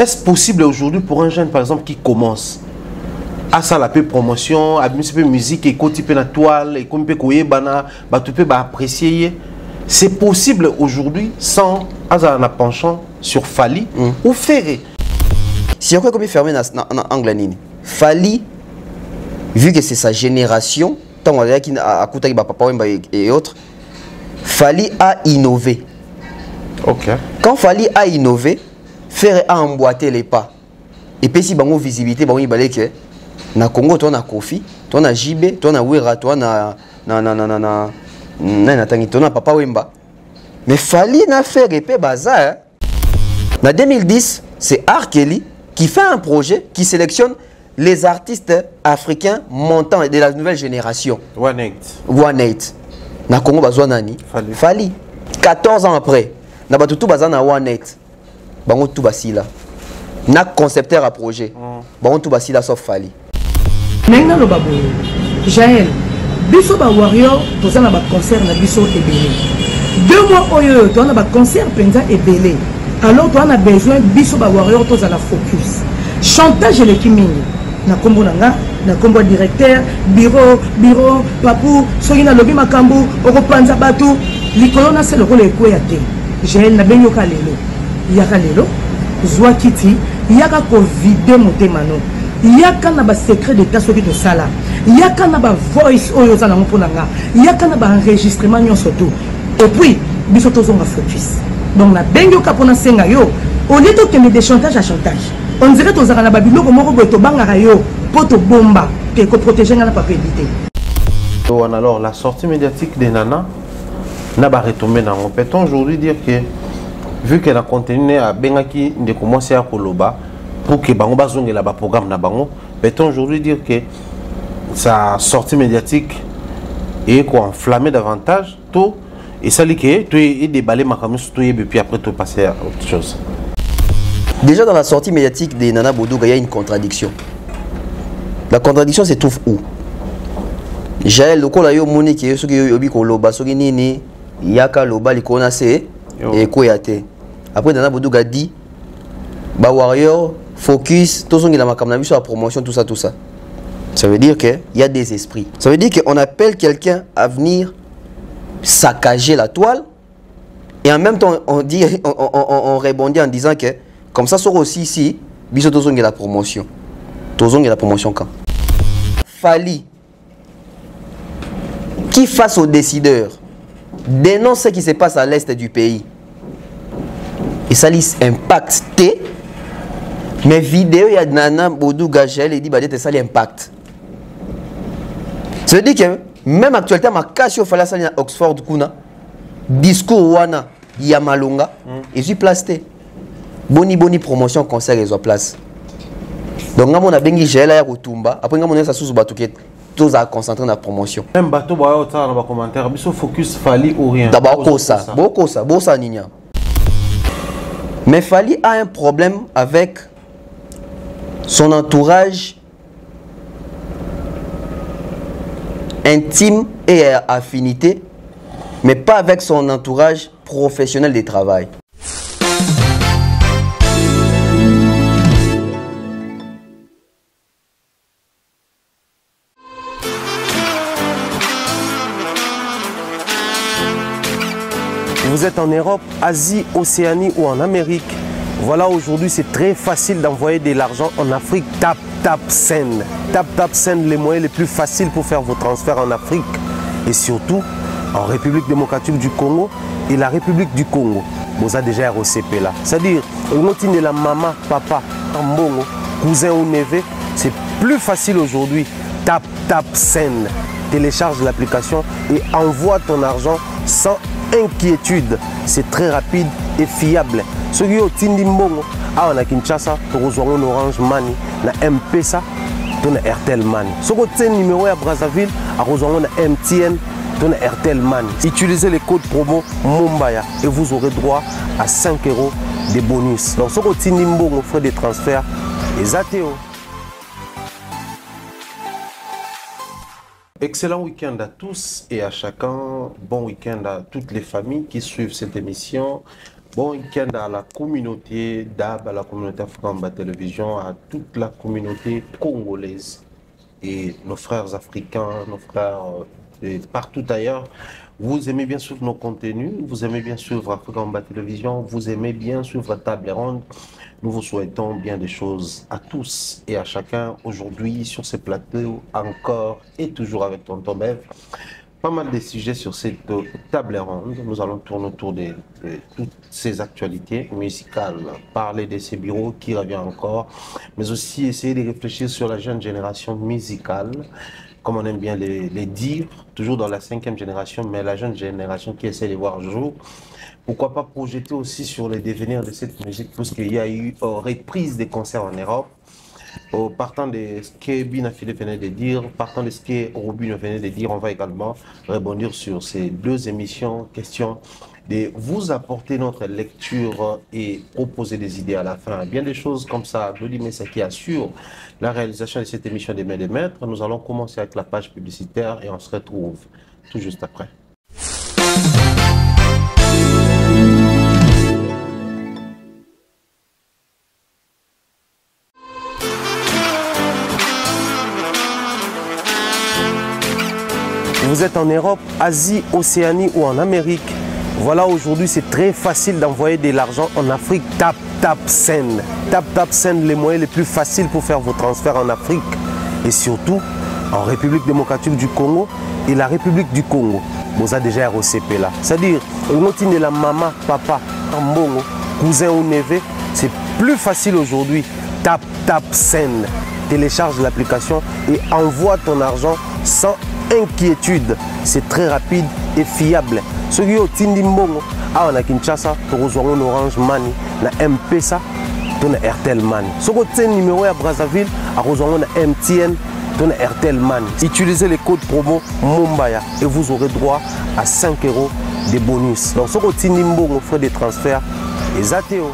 Est-ce possible aujourd'hui pour un jeune, par exemple, qui commence à ça la peu promotion, à peu musique, et côté peu la toile, et comme peu koye bana, bah tu peux apprécier. C'est possible aujourd'hui sans un penchant sur Fally ou Ferré. Si on peut fermer dans Anglanini, Fally, vu que c'est sa génération, tant on a qui a coûté papa et autres, Fally a innové. Ok. Quand Fally a innové, Ferré a emboîté les pas. Et puis si bango visibilité, bango ibalé que na Congo, toi na Kofi, toi na JB, toi na Wera, toi na Papa Wemba. Mais Fally na Ferré pe bazar. En 2010, c'est R. Kelly qui fait un projet qui sélectionne les artistes africains montants de la nouvelle génération. One Eight. Na Congo bazwa nani? Fally. 14 ans après, na batutu bazana One Eight. Bango tout basila. Na concepteur à projet. Bango tout basila sauf Fally. Nenga lo babo. Jaël. Biso ba warrior, toza na ba concert na biso ebele. 2 mois oyo, to na ba concert penza ebele. Alors toi on a besoin biso ba warrior toza la focus. Chantage le kimingi. Na kombo nanga, na kombo directeur, bureau, papu, soki na lobi makambu, okopanza batu, likolo na se lokolo ekoya te. Jaël na benyo ka lelo. Yaka lelo, zwa kiti, yaka ko vide motema no. Yaka na ba secret d'état soki to sala. Yaka na ba voice oyo za na mpona nga. Yaka na ba enregistrement nyonso tout. Et puis biso tozonga focus. Donc na benyo ka pona senga yo, au lieu de des chantage à chantage. On dirait que na ba biloko moko boto banga yo poto bomba te ko protéger na pas éviter. Alors la sortie médiatique des Nana n'a pas retombé dans mon peut-on aujourd'hui dire que vu qu'elle a continué à Bengaki de commencer à Koloba pour que Bango Bazong et là-bas programme na Bango, peut-on aujourd'hui dire que sa sortie médiatique est quoi enflammée davantage tôt et ça dit que tu es déballé ma camus tout et puis après tu passer à autre chose. Déjà dans la sortie médiatique des Nana Boudouga, il y a une contradiction. La contradiction se trouve où? Jaël lokola yo moni ki soki yo yobi ko loba soki nini yaka loba li kona se et ko yate. Après Nana Boudouga dit ba warrior focus tout son la makamna biso la promotion tout ça. Ça veut dire que il y a des esprits. Ça veut dire qu'on appelle quelqu'un à venir saccager la toile et en même temps on dit on répondit en disant que comme ça sera aussi ici biso tout son la promotion. Tout son la promotion quand Fally qui face aux décideurs dénonce ce qui se passe à l'est du pays et ça impact T mais vidéo il y a Nana Boudouga Jaël et dit bah ça l'impact. Ça veut dire que même actuellement ma cassio fallait ça à Oxford kuna discours wana Yamalonga et suis placé boni promotion concert et place donc on a bengi Jaël ya Rutumba après on a ça sous batuket tous à concentrer dans la promotion. Même bateau boya autant dans les commentaires biso focus Fally ou rien. D'abord beaucoup ça ninya. Mais Fally a un problème avec son entourage intime et affinité, mais pas avec son entourage professionnel de travail. Vous êtes en Europe, Asie, Océanie ou en Amérique. Voilà, aujourd'hui c'est très facile d'envoyer de l'argent en Afrique. Tap Send. Tap Send, les moyens les plus faciles pour faire vos transferts en Afrique. Et surtout en République démocratique du Congo et la République du Congo. Vous avez déjà ROCP là. C'est-à-dire, de la maman, papa, mbongo, cousin ou neveu, c'est plus facile aujourd'hui. Tap Send. Télécharge l'application et envoie ton argent sans inquiétude. C'est très rapide et fiable. Ceux qui ont Tindi Mbongo, on a Kinshasa, on a Orange Money, na M-Pesa, on a Airtel Money. Ceux qui ont numéro à Brazzaville, on a MTN, on a Airtel Money. Utilisez le code promo Mumbaya et vous aurez droit à 5 € de bonus. Donc ceux qui ont Tindi Mbongo, frais de transfert, les ATO. Excellent week-end à tous et à chacun. Bon week-end à toutes les familles qui suivent cette émission Bon week-end à la communauté d'AB, à la communauté africaine télévision, à toute la communauté congolaise et nos frères africains, nos frères de partout ailleurs. Vous aimez bien suivre nos contenus, vous aimez bien suivre Africa Télévision, vous aimez bien suivre Table Ronde. Nous vous souhaitons bien des choses à tous et à chacun aujourd'hui sur ces plateaux, encore et toujours avec Tonton Bev. Pas mal de sujets sur cette table ronde. Nous allons tourner autour de toutes ces actualités musicales, parler de ces bureaux qui revient encore, mais aussi essayer de réfléchir sur la jeune génération musicale, comme on aime bien les dire, toujours dans la 5e génération, mais la jeune génération qui essaie de voir jour. Pourquoi pas projeter aussi sur le devenir de cette musique, puisqu'il y a eu reprise des concerts en Europe. Partant de ce que Binafile venait de dire, partant de ce que Robin venait de dire, on va également rebondir sur ces deux émissions, question de vous apporter notre lecture et proposer des idées à la fin. Bien des choses comme ça, Dodi Messa qui assure la réalisation de cette émission des Mains des Maîtres. Nous allons commencer avec la page publicitaire et on se retrouve tout juste après. Vous êtes en Europe, Asie, Océanie ou en Amérique. Voilà, aujourd'hui, c'est très facile d'envoyer de l'argent en Afrique. Tap Send. Tap Send, les moyens les plus faciles pour faire vos transferts en Afrique. Et surtout, en République démocratique du Congo et la République du Congo. Vous avez déjà ROCP là. C'est-à-dire, on de la maman, papa, ambongo, cousin ou neveu. C'est plus facile aujourd'hui. Tap Send. Télécharge l'application et envoie ton argent sans inquiétude. C'est très rapide et fiable. Ceux qui ont Tindi Mbongo, on a Kinshasa, on a Orange Money, on a M-Pesa, on a Airtel Money. Ceux qui ont un numéro à Brazzaville, on a MTN, on a Airtel Money. Utilisez les codes promo Mumbaya et vous aurez droit à 5 € de bonus. Donc ceux qui ont Tindi Mbongo, frais de transfert, les ATO.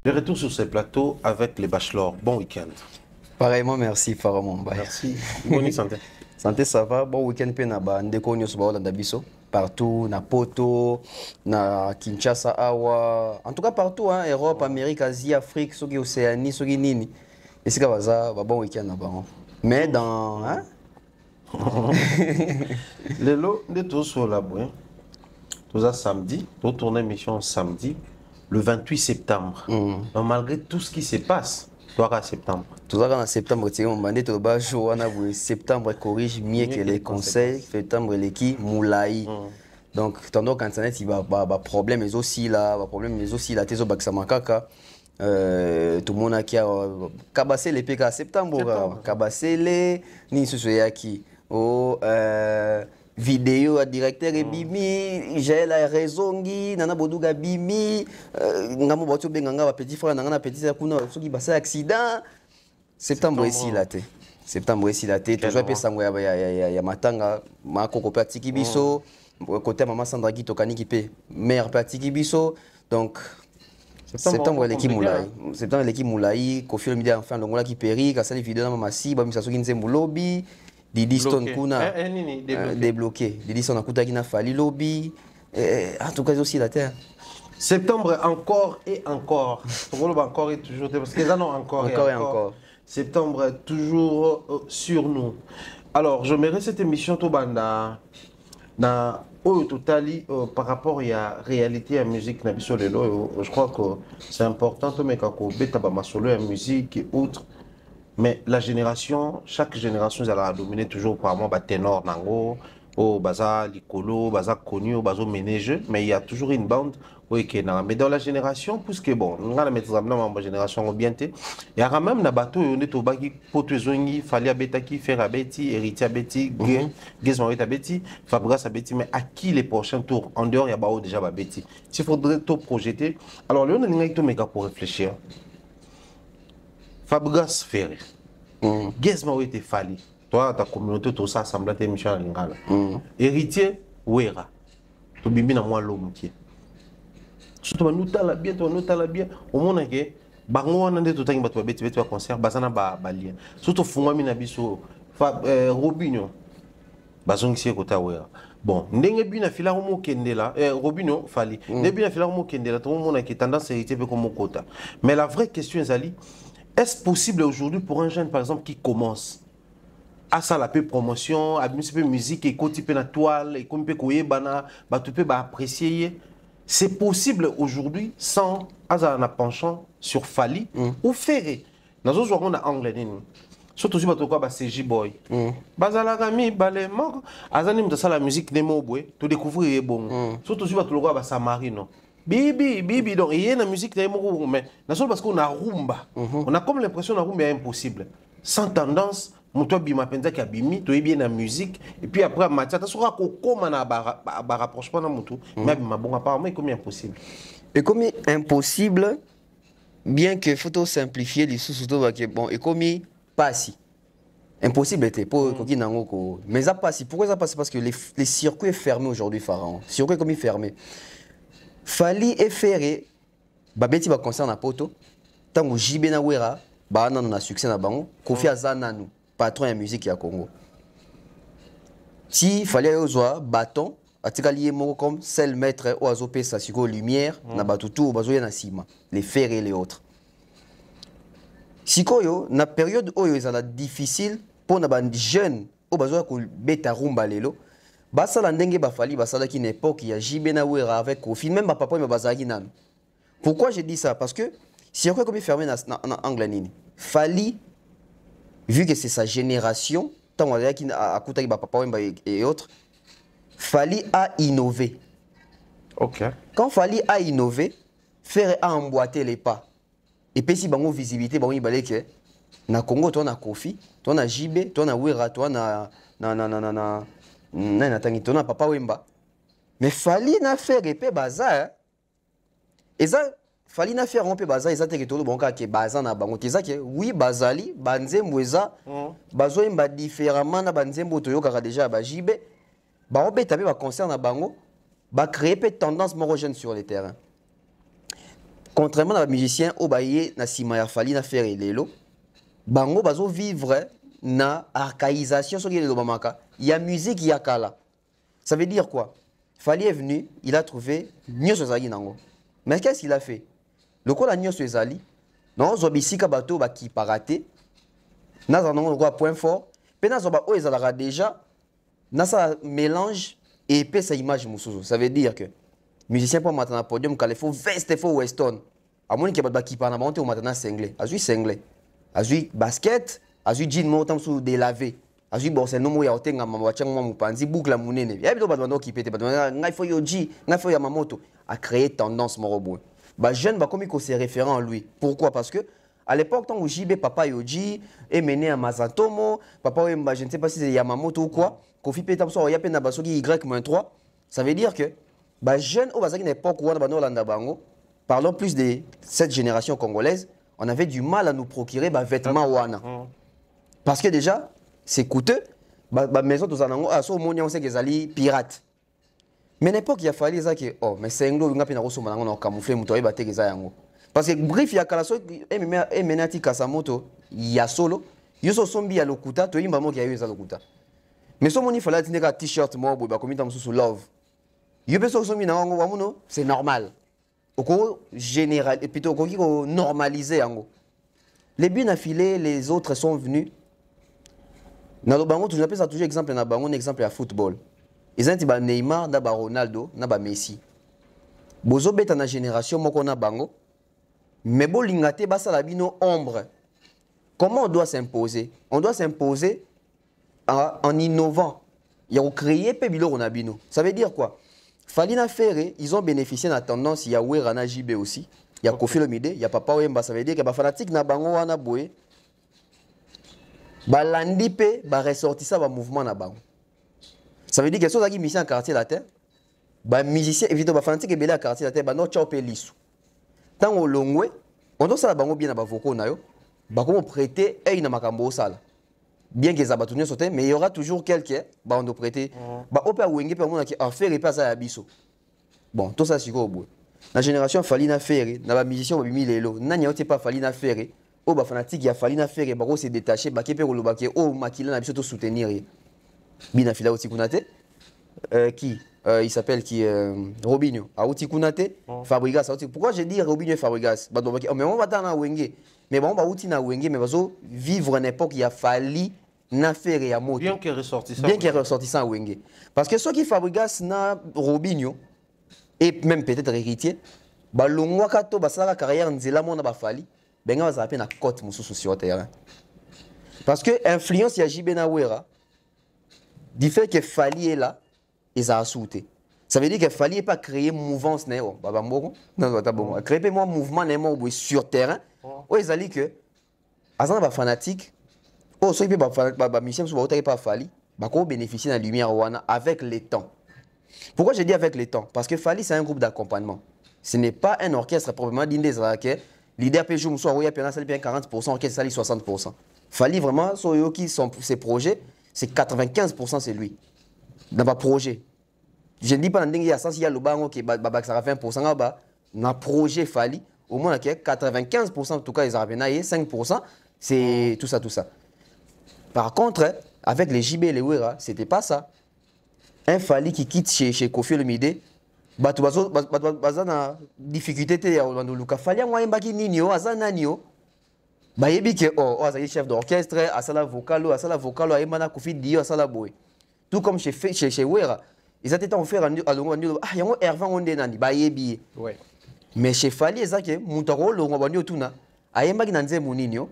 De retour sur ces plateaux avec les bachelors. Bon week-end. Pareillement, merci Faramon. Merci. Bonne santé. Santé, ça va. Bon week-end, Penaba. Ndeko Nyosba Dabiso. Partout, na Poto, na Kinshasa, Awa. En tout cas, partout, hein, Europe, Amérique, Asie, Afrique, Sogi, Océanie, Sogi, Nini. Et c'est comme ça, bon week-end là-bas. Mais dans. Hein? Les lots de tous sur la boîte. Tout ça samedi. Tout tourner mission samedi. Le 28 septembre. Donc, malgré tout ce qui se passe, toi à septembre. Tout ça en septembre, tu sais, septembre corrige mieux que les conseils. Septembre, l'équipe Moulaï. Donc, tandis qu'en internet, il va problème, mais aussi là, t'es au Baksamakaka. Tout le monde a qui a cabassé les PK septembre. Cabassé les. Ni ce soit qui. Vidéo à directeur et bimi, j'ai la raison qui nana boduga bimi, ngamo botu benganga petit frère nana petit frère kuna ceux qui passent accident. Septembre ici là té. Septembre ici là té. Toujours pe sango ya matanga mako ko patiki biso, côté maman Sandra qui tokani qui pe mère patiki biso. Donc septembre l'équipe Moulaï. Septembre l'équipe Moulaï, Kofi Olomide enfin longola qui péri, ka sali vidéo na mama si ba misaso ki nzembo lobby. Didi Stone Kuna débloqué. Didi Stone Akuta qui n'a fallu lobby. En tout cas aussi la terre. Septembre encore et encore. Encore et toujours. Parce qu'ils en ont encore et encore. Septembre toujours sur nous. Alors je mets cette émission tout banda na au total par rapport à la réalité à la musique na biso lelo. Je crois que c'est important mais quand on beta ba masolo la musique et autres. Mais la génération, chaque génération, elle a dominé toujours par moi, ténor, nango, baza, likolo, baza connu, baza ménageux, mais il y a toujours une bande, oui, qui est là. Mais dans la génération, puisque bon, on a la maîtrise de la génération orientée, il y a même un bateau, on est au bagi, potezongi, fali abetaki, faire abeti, héritier abeti, gizmo abeti, fabras abeti, mais à qui les prochains tours? En dehors, il y a déjà abeti. S'il faudrait tout projeter, alors, là, on a tout méga pour réfléchir. Fabregas Ferré. Qu'est-ce qui était fallu? Toi, ta communauté, tout ça, semble être Michel Lingala. Héritier, Ouera. Tu bimbi na moi l'homme qui est. Surtout, nous t'as la bien. Au monde, bango wana nde totangi bato babeti beti ba concert bazana ba lien. Surtout fungwa mina biso Robinho bazongisi kota Ouera. Bon, ndenge bina fila homo kendela, Robino Fali, ndenge bina fila homo kendela, tout le monde a tendance à hériter comme quota. Mais la vraie question est est-ce possible aujourd'hui pour un jeune par exemple qui commence à ça la peu promotion, à peu musique, et côté peu la toile, et comme peu koye bana, bah tu peux apprécier. C'est possible aujourd'hui sans un penchant sur Fali ou Ferré. Dans autres jours on a anglais. Surtout si tu as CJ Boy. Bazalagami, Balemo, Azanim de la musique de Mobwe, tu découvrir bon. Surtout si tu as Samarino. Bibi, donc il y a une musique de Mobwe, mais parce qu'on a rumba. On a comme l'impression que la rumba est impossible. Sans tendance, Mouto Bima Penza qui a bimi, tu es bien la musique, et puis après, Matia, tu seras comme un rapprochement dans Moutou, mais bon, apparemment, c'est comme impossible. Et comme impossible, bien que faut simplifier les sous-sous-tout, bon, et comme pas si. Impossible était pour mais ça passe. Pourquoi ça passe? Parce que les circuits sont fermés aujourd'hui, Pharaon. Circuit comme il fermé. Fali et Ferré, Babeti va concerne à Poto. Tant que JB na Wera, on a succès na bango. Kofi Azananu, patron de musique à Congo. Si Fali Ozwa, bâton, atikali moko comme seul maître ou azopé sa siko lumière, na batutu, bazoya na sima, les Ferré et les autres. Sikoyo, na période où ils sont difficile pour les jeunes au besoin de beta rumba lelo, basala ndenge bafali basala qui n'époque il y a JB na Wera avec Kofi même papa et bazaki nan. Pourquoi j'ai dit ça? Parce que si on comme il fermé en anglais Fali vu que c'est sa génération tant on qui a coûté papa et autres Fali a innové. OK. Quand Fali a innové, faire a emboîter les pas. Et puis si bango visibilité bango ibalé que na Congo toi na Kofi, toi na JB, toi na Wera, toi na tangi toi na Papa Wemba. Mais Fali na faire épée bazar. Et ça Fali na faire romper bazar, ça te que tout bon ka ke bazar na bango. Teza que oui bazali, banzembweza, bazo imba différemment na banzembo to yoka déjà ba JB. Ba obé taper ba concert na bango, ba créer peu tendance morogène sur les terrains. Contrairement à les musiciens, au baye na sima Fali na faire lelo, bango bazo vivre na archaïsation sur les lobamaka. Il y a musique, il y a kala. Ça veut dire quoi? Fali est venu, il a trouvé Nyos Ezali nango. Mais qu'est-ce qu'il a fait? Le quoi la Nyos Ezali? Non, zobisika bato ba qui paraté. Na zanongo quoi point fort. Pena zoba o ezala déjà. Na ça mélange et épais sa image musuzu. Ça veut dire que musicien pour maintenant podium quand il faut veste faut weston amoni ke ba ki pa na monte au maintenant singlé azui singlé azui basket azui jean montam sous délavé azui bon c'est no mo ya otenga mama changwa mupanzi boucle munene ya bito ba ki pete ba ngai fo yoji ngai fo ya mamoto a créé tendance morobo ba jeune ba comme il se référent en lui. Pourquoi? Parce que à l'époque tant où JB papa yoji est mené à Mazatomo papa Wemba je ne sais pas si c'est Yamamoto ou quoi Kofi pete so ya pe na basoki y-3 ça veut dire que bah jeunes au bazaki n'époque où on a Hollanda bango, parlons plus de cette génération congolaise, on avait du mal à nous procurer bah vêtements wana. Parce que déjà c'est coûteux, bah maison tous en ango, à ce moment on sait qu'ils allaient pirates. Mais à l'époque il a fallu ça que oh mais c'est nglo nga pena roso manango na camoufler mutoye ba tegeza yango. Parce que brief ya kala so et menati kasamoto ya solo, yoso sombi ya lokuta to yimba mo ya yoza lokuta. Mais so moni fallait tineka t-shirt mo bo ba komita mususu love. C'est normal. Au général et plutôt au normaliser en gros. Les buts affilés, les autres sont venus. Dans le bango, je appelle ça toujours exemple na bango, un exemple à football. Ils ont dit Neymar, d'aba Ronaldo, d'aba Messi. Bozo beta na génération moko na bango. Mais bo lingate basa la bino ombre. Comment on doit s'imposer? On doit s'imposer en innovant. Il y a créé pebilo ronabino. Ça veut dire quoi? Falina Ferré, ils ont bénéficié de la tendance, il y a Werana JB aussi, il y a Kofi Lomide, il y a Papa Wemba, ça veut dire que les fanatiques na bango wana boye, ba landi pe ba ressortissa ba mouvement na bango. Ça veut dire que ceux qui mission en quartier la terre, ba musicien évidemment ba fanatique belé à quartier la terre, ba no chope lisu. Tant au longwe, on doit ça la bango bien na ba voko na yo, ba comment prêter et na makambo sala. Bien que les abattoirs soient, mais il y aura toujours quelqu'un, bah on doit prêter, bah on peut ouénger pour moi qui a fait repas à Abisso. Bon, tout ça c'est quoi au bout. La génération Falina Ferré, la musicien au bimi lelo, n'anya pas Falina Ferré, au bah fanatique il y a Falina Ferré, bah on s'est détaché, bah qui peut rouler bah qui au maquiller n'abisso tout soutenir. Bina fila aussi kunate. il s'appelle qui Robinho. Aouti Kunate, Fabregas. Pourquoi j'ai dit Robinho et Fabregas? Mais on va dans Wenge. Mais bon, on va outi na Wenge, mais on va vivre une époque il a fallu na faire et à moto. Bien qu'il ressortisse. Bien qu'il ressortisse en Wenge. Parce que ceux qui Fabregas na Robinho et même peut-être héritier, bah l'ongwa kato bah ça la carrière nzela mona ba fali, benga va s'appeler na cote mususu sur terrain. Parce que influence ya JB Nawera, du fait que Fali est là, et ça a sauté. Ça veut dire que Fali n'est pas créé mouvance non, non, créé un mouvement sur terrain. Oh, ils ont dit que, à un fanatique, oh, ceux qui peuvent Michel Soubaouta pas Fali, bah qu'on bénéficie de la lumière avec les temps. Pourquoi j'ai dit avec les temps? Parce que Fali c'est un groupe d'accompagnement. Ce n'est pas un orchestre proprement dit des que l'idée peut jouer soit 40%, orchestre 60%. Fali vraiment, ses projets, c'est 95% c'est lui. Dans le projet. Je ne dis pas qu'il y a le banc qui va faire 20%, dans le projet Fali, au moins 95% en tout cas, ils ont 5%, c'est tout ça. Par contre, avec les JB et les Wera, ce n'était pas ça. Un Fali qui quitte chez Kofi Olomide, tu as difficulté, tu as Fali, bayebi ke chef d'orchestre, asala vocalo, aimana Kofi Dio, asala boy. Tout comme chez Wera, ils étaient en faire yango Hervé onde nani bayebi. Ouais. Mais chez Fali ezake mutaro lo ngobandi tuna, ayemba ki nanze muninyo.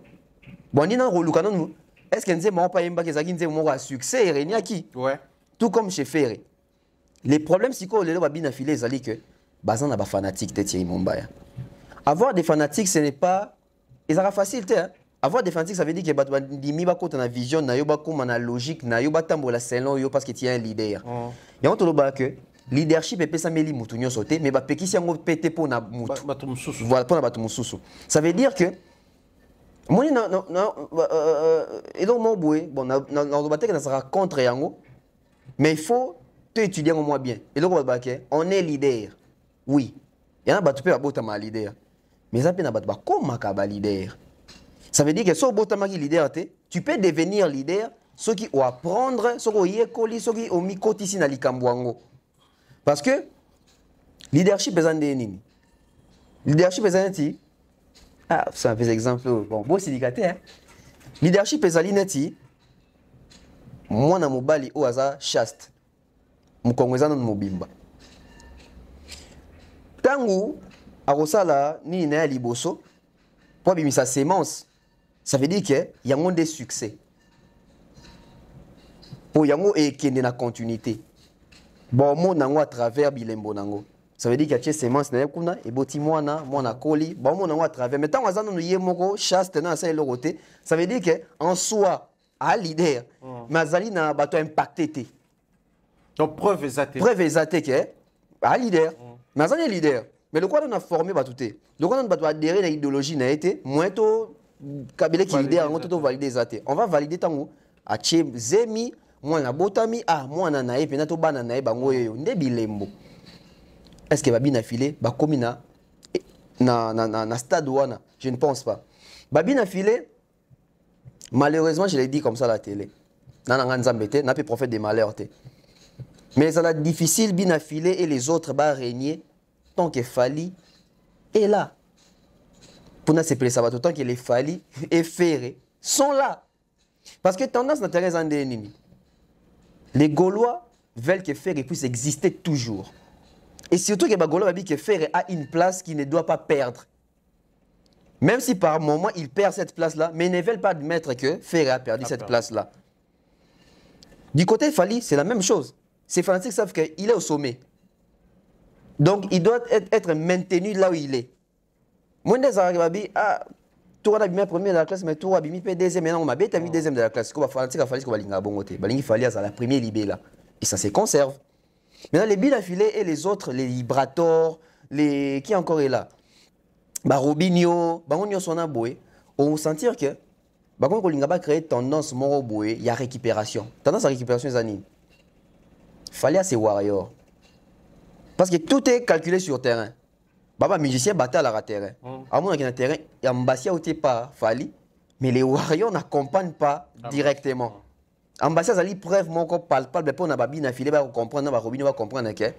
Boni na roluka non. Est-ce que nze mo pa yemba ke zaki nze mo a succès reniaki? Ouais. Tout comme chez Ferré. Les problèmes siko lelo babina filé ezali que bazan na ba fanatique te Thierry Mombaya. Avoir des fanatiques ce n'est pas ils ont facile hein. Avoir des fanatiques ça veut dire que batu ndimi ba kota na vision na yo ba koma na logique na yo ba tambola selon yo parce que tu es un leader. Ya on to loba que leadership est ça meli mutu nyo sauté mais ba pekisi yango pété pour na mutu. Batu mususu. Voilà pour na batu mususu. Ça veut dire que moni na et donc mon boy bon na bateka na sera contre yango mais il faut te étudier au moins bien. Et donc on est leader. Oui. Il y a batu pe abota ma leader. Mais ça peut na batu ba comme ka leader. Ça veut dire que si tu leader, tu peux devenir leader, ceux qui ont apprendre, ceux qui ont mis côté ici dans l'ikambwango. Parce que leadership est un nini. Leadership est un ti. Ah, c'est un peu exemple. Bon, beau syndicaté. Hein? Leadership est un nini. Moi, na mobali ou aza chaste. Mukongweza non mobimba. Tangu arosala ni na liboso. Pour bimisa sémence. Ça veut dire qu'il y a des succès. Pour y avoir une continuité. Bon, moi, à travers Bilembo Nango. Ça veut dire qu'il y a des semences, et boti moana, moana koli, bon, moi, à travers. Mais tant que nous avons chaste, ça veut dire qu'en soi, à l'idée, mais Azali n'a pas impacté. Donc, preuve exacte. Preuve exacte que, à l'idée, mais Azali est leader. Mais le quoi on a formé, bah tout est. Le quoi on a adhéré à l'idéologie, n'a été, moins tôt. Kabila qui leader on va valider zate. On va valider tango a che zemi moi na botami moi na nae pena to bana nae bango yo nde bilembo. Est-ce que babina filé ba komina na stade wana? Je ne pense pas. Babina filé malheureusement je l'ai dit comme ça à la télé. Na nzambete na pe prophète des malheurs té. Mais ça la difficile bina filé et les autres ba régner tant que Fali est là. Pour nous, c'est ça, autant que les Fali et Ferré sont là. Parce que tendance dans Thérèse Andénini, les Gaulois veulent que Ferré puisse exister toujours. Et surtout que les Gaulois veulent que Ferré a une place qu'il ne doit pas perdre. Même si par moment il perd cette place-là, mais ils ne veulent pas admettre que Ferré a perdu cette place-là. Du côté Fali, c'est la même chose. Ces fanatiques savent qu'il est au sommet. Donc il doit être maintenu là où il est. Moi, je suis tu as bien premier de la classe, mais tu as bien deuxième. Maintenant, on m'a bien mis deuxième de la classe. Il fallait à la première libé là. Et ça se conserve. Maintenant, les billes affilés et les autres, les Librator, les qui encore est là. Robinho, on va sentir que quand on a créé tendance il y a récupération. Tendance à récupération, il fallait à ces warriors. Parce que tout est calculé sur le terrain. Baba musicien battait à la terrain. À mon avis, terrain, il y a un bassia où pas Fali, mais les warriors n'accompagnent pas directement. ambassade ali preuve moko palpable pour na babina filé ba comprendre na ba robino ba comprendre que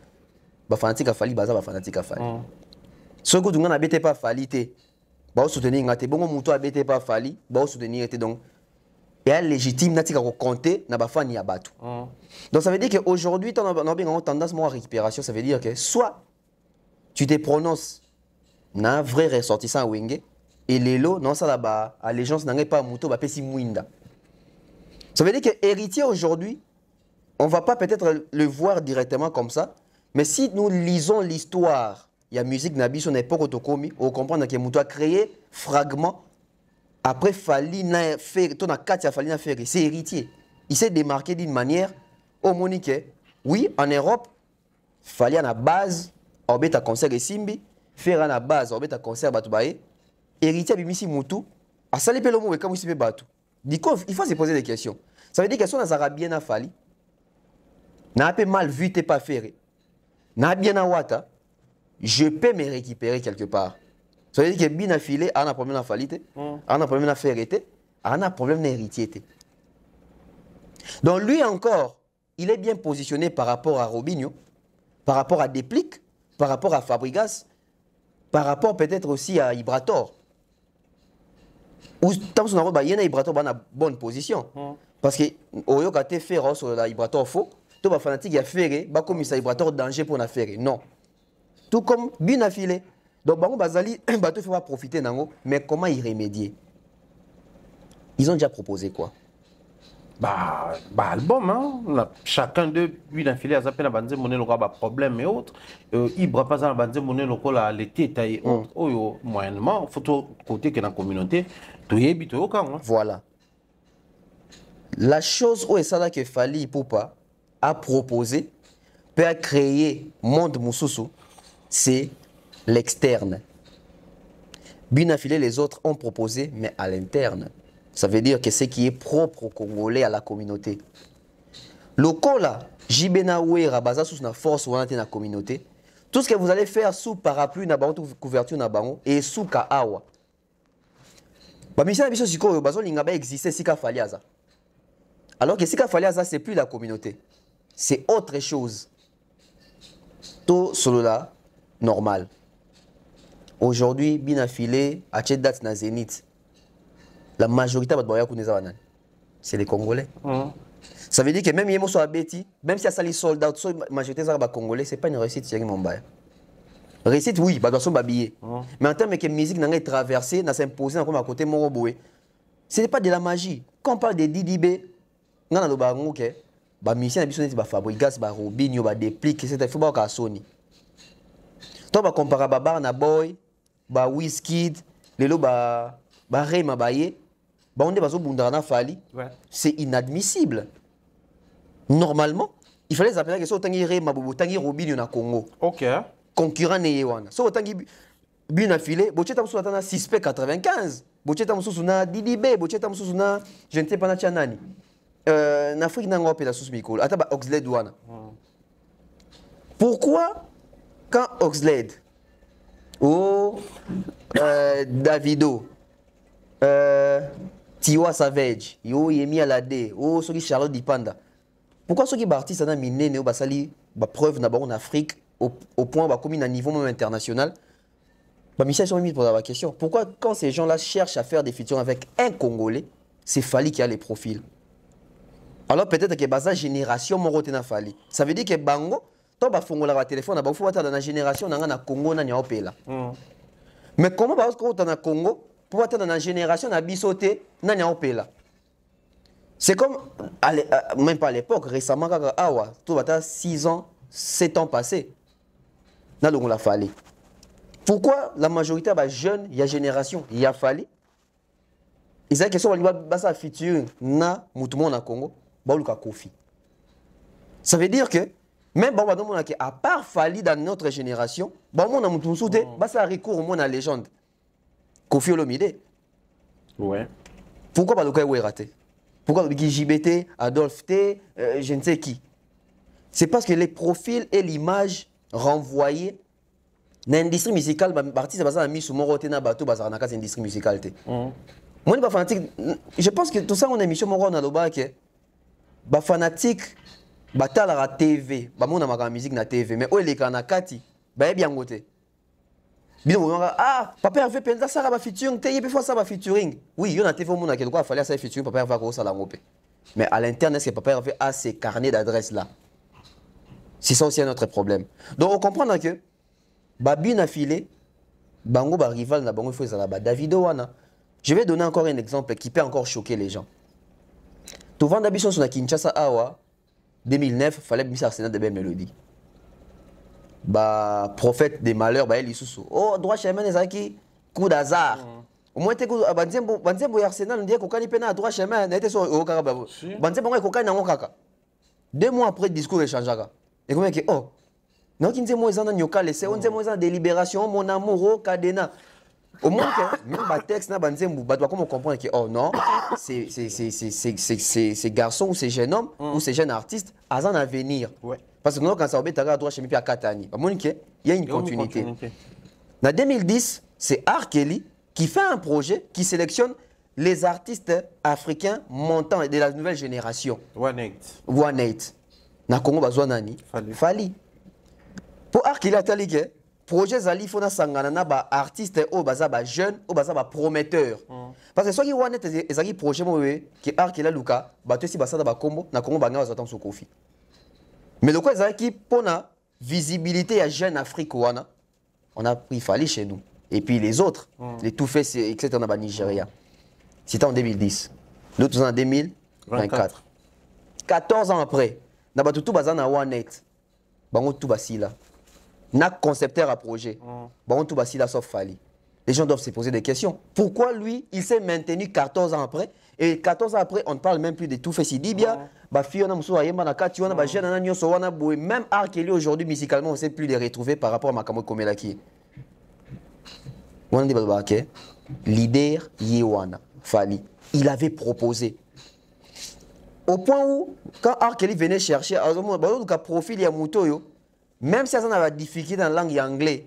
ba fanatique a fali baza ba fanatique a fali ce que tunga na bete pas fali te ba soutenir ngate bongo muto a bete pas fali ba soutenir te donc et légitime na tika ko compter na ba fani ya batu donc ça veut dire que aujourd'hui on a bien tendance à récupération ça veut dire que soit tu te prononces na vrai ressortissant wenge et lelo non ça là-bas allégeance n'a pas muto ba pesi muinda. Ça veut dire que héritier aujourd'hui, on ne va pas peut-être le voir directement comme ça, mais si nous lisons l'histoire, il y a musique Nabi son époque autocomi, on comprend que Moutou a créé fragments, après Fali n'a fait, ton a Katia Fali n'a fait, c'est héritier. Il s'est démarqué d'une manière, au monique, oui, en Europe, Fali à la base, Orbet à concert et Simbi, faire à la base, Orbet à concert Batoubaye, héritier Bimisi Moutou, à Salipelomo et Kamousipe Batou. Il faut se poser des questions. Ça veut dire que si on a bien à Fali, n'a pas mal vu, t'es pas ferré, n'a bien à Wata, je peux me récupérer quelque part. Ça veut dire que bien affilé, on a un problème à Fali, on a un problème à ferré, on a un problème d'héritier. Donc lui encore, il est bien positionné par rapport à Robinho, par rapport à Deplique, par rapport à Fabregas, par rapport peut-être aussi à Ibrator. Ou tant que son il y a Ibrator dans une bonne position. Parce que Oyo quand tu fais sur la Ibrator faux, tu vas fanatique a ferré, bah comme ça Ibrator danger pour la faire. Non. Tout comme bien affilé. Donc bango bazali bateau faut pas profiter nango, mais comment y remédier? Ils ont déjà proposé quoi? Bah album hein, chacun d'eux lui d'infilé à s'appeler la bande monnaie le problème et autres Ibra pas la bande monnaie le la l'été taille autres oh moyennement faut côté que dans la communauté tout y habite au camp voilà la chose où est ça là que Fally Ipupa a proposé peut créer monde mususu c'est l'externe bien affilé les autres ont proposé mais à l'interne. Ça veut dire que ce qui est propre aux Congolais à la communauté. Le Kola, Jibenaoué, Rabaza, sous la force ou la communauté, tout ce que vous allez faire sous parapluie, couverture, et sous Kaawa. La mission de Siko, il existait Sika Faliaza. Alors que Sika Faliaza, ce n'est plus la communauté. C'est autre chose. Tout cela, normal. Aujourd'hui, bien affilé, à Tchedat na Zénith. La majorité c'est les Congolais. Ça veut dire que même si Abeti, même si ça les soldats, la majorité des Congolais, ce n'est pas une réussite. Réussite, oui, ils sont habillés. Mais en termes de musique, ils ont traversé, ils ont imposé à côté de Moroboé. Ce n'est pas de la magie. Quand on parle de Didibé, on a des musiciens qui sont Fabregas, Robinho, Deplique, etc. Il faut pas qu'on Sony. Donc, on compare à Barna Boy, Wizkid, Lelo, Rema Baye. C'est inadmissible. Normalement, il fallait appeler que ce soit Tangi Robinho na Congo. OK. Concurrent Neyewana. So Tangi bien affilé, Bocheta Moussou na 6P95. Bocheta Moussou na Didibé, Bocheta Moussou na je ne sais pas na Tchanani. En Afrique n'a pas la sous Mikol. Ataba Oxlade Douana. Pourquoi quand Oxlade ou Davido Tiwa Savage, yo Yemi Alade, oh ceux qui Charlotte Dipanda. Pourquoi ceux qui bâtissent ça miné néo basali ba preuve na en Afrique au point ba comme à niveau même international. Ba Michel sont mis pour la question. Pourquoi quand ces gens-là cherchent à faire des features avec un Congolais, c'est Fally qui a les profils. Alors peut-être que basa génération morotena Fally. Ça veut dire que bango to ba fongola ba téléphone na ba faut dans la génération na Congo na nyopela. Mais comment parce que dans Congo pour être dans la génération, on a bisoté, on a opéla. C'est comme, même pas à l'époque, récemment, tout va être 6 ans, 7 ans passés. On l'a fallu. Pourquoi la majorité des jeunes, il y a génération, il y a fallu. Et c'est la question, il y a futur, na moutoumon na Congo, baoluka Kofi. Ça veut dire que, même à part fallu dans notre génération, on a moutoumon souté, ça recourt au moins à la légende. Kofi Olomide. Ouais. Pourquoi pas le cas où est raté? Pourquoi le JBT, Adolphe T, je ne sais qui? C'est parce que les profils et l'image renvoyée dans l'industrie musicale, l'artiste a mis sur mon roté na bateau, dans l'industrie musicale. Moi, je suis fanatique. Je pense que tout ça, on a mis sur mon roté na loba que ba fanatique batala la TV ba mona ma musique na TV mais o eleka na kati ba bien ngote bino ah papa Hervé penza ça ba featuring te yebe fois ça ba featuring oui yo na TV mona quelque quoi fallait ça featuring papa Hervé ko ça la ngopé mais à l'interne est-ce que papa Hervé a ces carnets d'adresses là c'est ça aussi un autre problème donc on comprend que babi na filé bango ba rival na bango il faut ça ba Davido wana. Je vais donner encore un exemple qui peut encore choquer les gens. Tout vendre d'habitude sur la Kinshasa Awa 2009, fallait que Arsenal de belle mélodie. Bah prophète des malheurs, bah il sous. Oh droit chemin des aki coup d'hasard. Au moins t'es coup banzembo Arsenal on dit qu'on canne pena droit chemin n'était sur au kaka banzembo ko kana ngokaka. 2 mois après le discours échangera. Et comment que oh non qui nzembo ezana nyoka laissé on nzembo ezana délibération mon amour cadena. Au moins que même ba texte na banzembo ba doit comment comprendre que oh non ces garçons ou ces jeunes hommes ou ces jeunes artistes à un avenir. Ouais. Parce que nous quand ça obéit à droit chez Mipia Katani. Ba mon que il y a une continuité. En 2010, c'est R. Kelly qui fait un projet qui sélectionne les artistes africains montants de la nouvelle génération. 1-8. Na Congo bazwa nani? Fali. Pour R. Kelly atali que projet Zali fona sangana na ba artiste o baza ba jeune o baza ba prometteur parce que soki wana ezaki projet mowe ki arkela luka ba to si basada ba kombo na Congo banga bazata so kofi mais le quoi ezaki pona visibilité ya jeune Afrique wana on a pris Fali chez nous et puis les autres les tout faits etc na ba Nigeria c'était en 2010 l'autre en 2024 14 ans après na ba tout baza na 1-8 bango tout basila n'a concepteur à projet. Bon, tout basi la sauf Fali. Les gens doivent se poser des questions. Pourquoi lui, il s'est maintenu 14 ans après et 14 ans après, on ne parle même plus de tout fait si Dibia, ba fiona muso ayemba na kati wana ba jeune na nyoso wana boy même R. Kelly aujourd'hui musicalement on sait plus les retrouver par rapport à Makambo Komelaki. On dit ba OK. Leader Yewana Fali, il avait proposé au point où quand R. Kelly venait chercher un profil ya mutoyo. Même si ça a la difficulté dans la langue anglaise,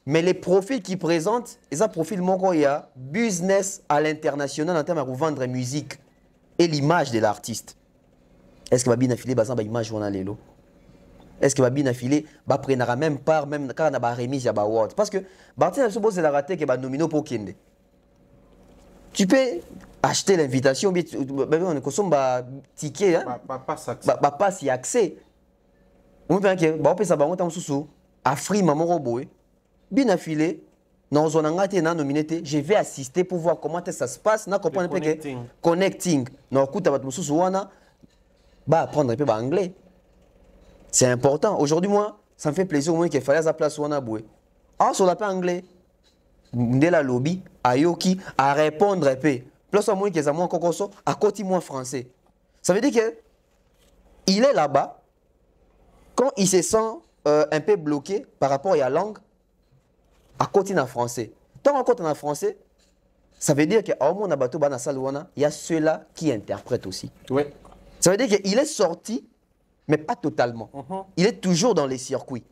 mais les profils qu'ils présentent, ils ont un profil il y a business à l'international en termes de vendre musique et l'image de l'artiste. Est-ce que va bien affiler une image journaliste? Est-ce que va bien affiler prendra même part même quand on a ba remise ya ba award parce que Martin a supposé la rater que ba nomino pour Kende. Tu peux acheter l'invitation mais on consomme ba ticket hein ba passe y accès. On veut que ba opesa bango tam susu afri maman roboé bien affilé dans zone ngate na nominété je vais assister pour voir comment ça se passe na comprendre un peu que connecting na kuta bat mususu wana ba apprendre un peu anglais c'est important aujourd'hui moi ça me fait plaisir au moins qu'il fallait à place wana boué ah sur la pas anglais ndela lobby ayoki à répondre un peu plus au moins que ça moi kokoso à côté moins français ça veut dire que il est là-bas. Quand il se sent un peu bloqué par rapport à la langue, à côté en français. Tant qu'on côté en français, ça veut dire qu'au moins il y a ceux-là qui interprètent aussi. Oui. Ça veut dire qu'il est sorti, mais pas totalement. Il est toujours dans les circuits.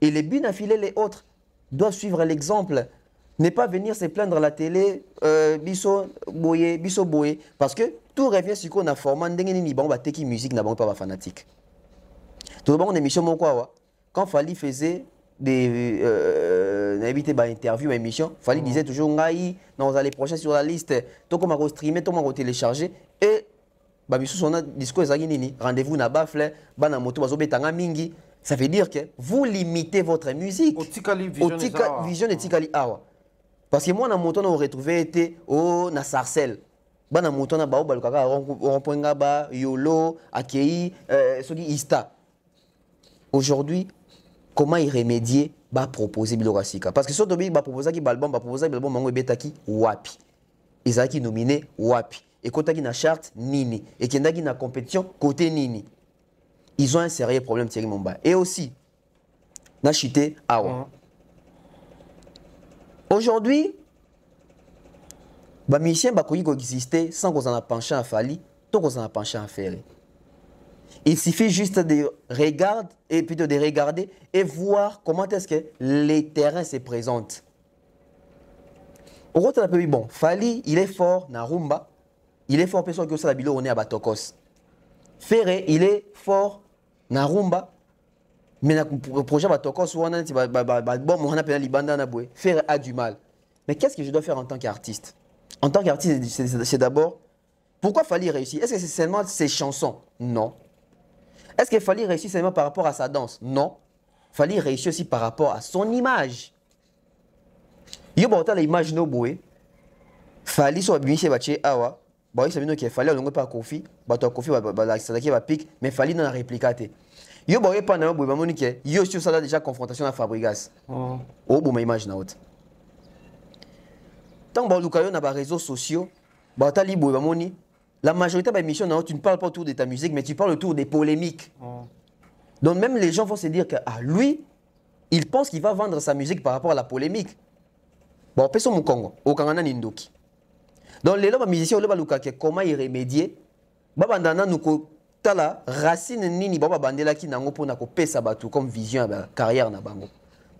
Et les buts affilés, les autres, doivent suivre l'exemple. Ne pas venir se plaindre à la télé, biso boye, parce que tout revient sur qu'on a formé, on va teki musique, n'a pas fanatique. Tout le monde émission quand Fali faisait des interviews émission Fali disait toujours ngai non allez prochain sur la liste to comme à streamer to ma télécharger et ba biso son discours ezaki nini rendez-vous na bafle bana moto bazobetanga mingi ça veut dire que vous limitez votre musique vision de tikali awa parce que moi na moto on retrouver été au na sarcelle bana moto na ba balukaka rompoinga ba yolo akei soki ista. Aujourd'hui, comment y remédier? Bah proposer Bilorasika. Parce que si on va proposer qui album, va proposer l'album mango betaki wapi. Ils ont qui nominé wapi. Et quand qui na charte nini. Et qui n'a qui na compétition côté nini. Ils ont un sérieux problème Thierry Momba. Et aussi, na chité awa. Aujourd'hui, bah musicien bah qui exister sans qu'on en a penché à Fali, tant qu'on en a penché à Ferré. Il suffit juste de regarder et plutôt de regarder et voir comment est-ce que les terrains se présentent. Au retour de bon, Fali, il est fort na rumba, il est fort personne que ça la bilo on est à Batokos. Ferré, il est fort na rumba. Mais le projet va toquer sur un bon, on appelle Libanda na boué. Ferré a du mal. Mais qu'est-ce que je dois faire en tant qu'artiste? En tant qu'artiste, c'est d'abord pourquoi Fally réussit? Est-ce que c'est seulement ses chansons? Non. Est-ce que Fally réussit seulement par rapport à sa danse? Non. Fally réussit aussi par rapport à son image. Yo ba l'image no boué. Fally so bimisi bache awa. Bah oui, ça veut dire qu'il fallait alongo pas Kofi, bah toi Kofi bah ça qui va pique, mais Fally dans la réplicaté. Yo bah oui pas na bo ba monike, yo sur ça déjà confrontation à Fabregas. Oh bon ma image na haute. Tant bah lukayo na ba réseaux sociaux, bah ta li bo ba moni, la majorité de émission na haute, tu ne parles pas autour de ta musique mais tu parles autour des polémiques. Donc même les gens vont se dire que ah lui, il pense qu'il va vendre sa musique par rapport à la polémique. Bon, peso mon Congo, au Kangana Nindoki. Donc les musiciens comment y remédier babandana nuko tala racine nini baba bandela ki nango pona ko pesa batu comme vision ba carrière na bango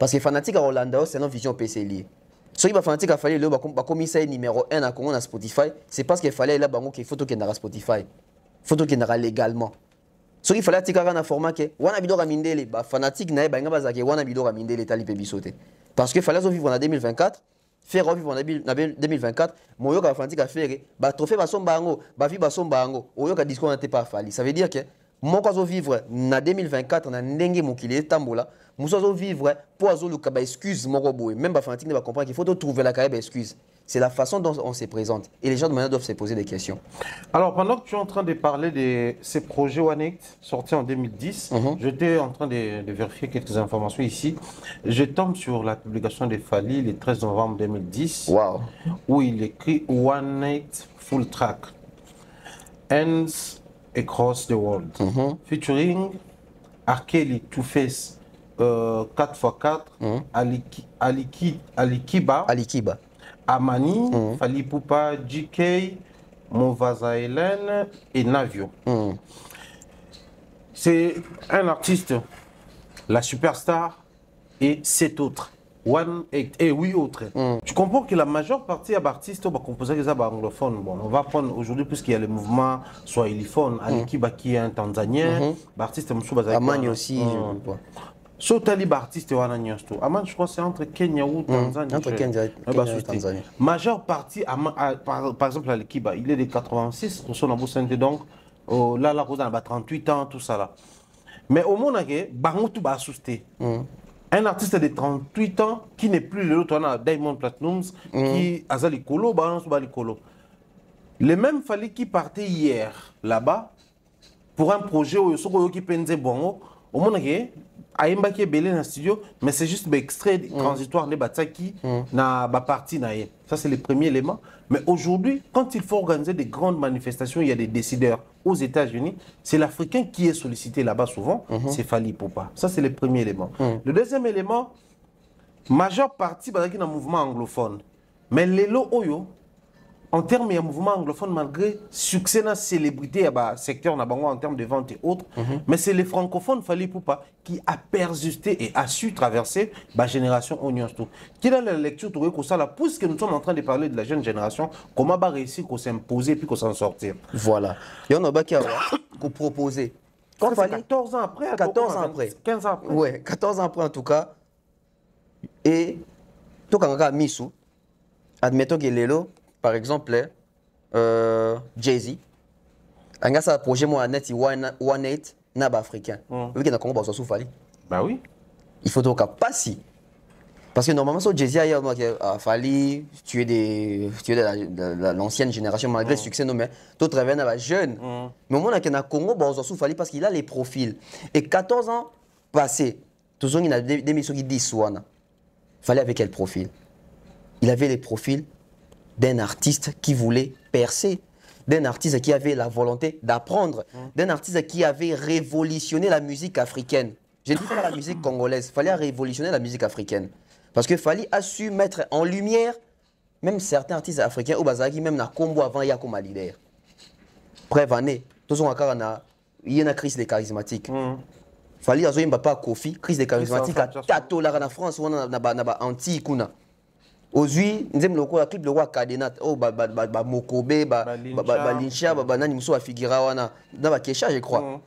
parce que fanatique à Orlando c'est non vision PC lié so il va fanatique a fallait le ba commissaire numéro 1 à Congo na Spotify c'est parce qu'il fallait là bango qu'il faut que na Spotify faut que na légalement so il fallait tika na format que wana bidora mindele ba fanatique na ba ngaba ke wana bidora mindele tali pe bisoté parce que fallait vivre en 2024 faire revivre en 2024 moyo ka fanti ka faire ba trophée ba sombango ba vi ba sombango oyo ka discours n'était pas Fally ça veut dire que mon ka zo vivre na 2024 na ndenge mokili tambola muso zo vivre pour azo luka ba excuse moko boy même ba fanti ne va comprendre qu'il faut trouver la carrière excuse c'est la façon dont on se présente et les gens de manière doivent se poser des questions. Alors pendant que tu es en train de parler de ces projets One Eight sortis en 2010, j'étais en train de vérifier quelques informations ici. Je tombe sur la publication de Fally le 13 novembre 2010 où il écrit One Eight Full Track Ends Across the World featuring R. Kelly, Two-Face 4x4 Alikiba Amani, Fally Ipupa, GK, Movaza Hélène et Navio. C'est un artiste, la superstar et 7 autres. One Eight et 8 autres. Tu comprends que la majeure partie des artistes va composer des anglophones. Bon, on va prendre aujourd'hui, puisqu'il y a le mouvement Swahiliphone, Alikiba qui est un Tanzanien, l'artiste Moussouba Amani aussi. So tali artiste wana nyonso. Aman je crois c'est entre Kenya ou Tanzanie. Entre Kenya et Tanzanie. Majeure partie par exemple à Alikiba, il est de 86 pour son abosente donc là la cause 38 ans tout ça là. Mais au monde que bango tout ba assusté. Un artiste de 38 ans qui n'est plus l'autre on a Diamond Platnumz qui azali kolo balance ba likolo. Le même Fally qui partait hier là-bas pour un projet où soko qui penze bongo au monde que Aïmba qui est belé dans le studio, mais c'est juste un extrait transitoire de Batsaki na ba partie naïe. Ça c'est le premier élément. Mais aujourd'hui, quand il faut organiser des grandes manifestations, il y a des décideurs aux États-Unis. C'est l'Africain qui est sollicité là-bas souvent. C'est Fally Ipupa. Ça c'est le premier élément. Le deuxième élément, majeure partie dans le mouvement anglophone. Mais les lots oyo. En termes de mouvement anglophone, malgré succès dans la célébrité, secteur en termes de vente et autres, mais c'est les francophones, Fally Ipupa, qui a persisté et a su traverser la génération Onions. Qui est dans la lecture, puisque nous sommes en train de parler de la jeune génération, comment va réussir qu'on s'imposer puis qu'on s'en sortir. Voilà. Il y en a qui ont proposé. Quand Fally 14 ans après, 14 ans après. 15 ans après. Ouais, 14 ans après en tout cas. Et, tout quand on a mis sous, admettons que Lelo, par exemple, Jay-Z, il y a un projet One Eight naba africain. Oui, il y a un sous Fally. Bah oui. Il faut donc pas si. Parce que normalement, Jay-Z a Fally, tu es de l'ancienne génération, malgré le succès, mais d'autres reviennent à la jeune. Mais au moment où il y a un Congo, il sous Fally parce qu'il a les profils. Et 14 ans passés, tout le monde a des missions qui disent Fally avec quel profil? Il avait les profils d'un artiste qui voulait percer, d'un artiste qui avait la volonté d'apprendre, d'un artiste qui avait révolutionné la musique africaine. Je ne dis pas la musique congolaise, il fallait révolutionner la musique africaine. Parce que Fally a su mettre en lumière même certains artistes africains au Bazaki, même dans Combo avant, il y a comme leader. Preuve année, tout le monde il y a une crise des charismatiques. Fally a pas Kofi, crise des charismatiques, à Tato, là, en France, ou en Antilles, ozui nzem lokola clip lokola cadenat oh ba mokobe ba lincha ba nani muso afigura wana dans ba kesha je crois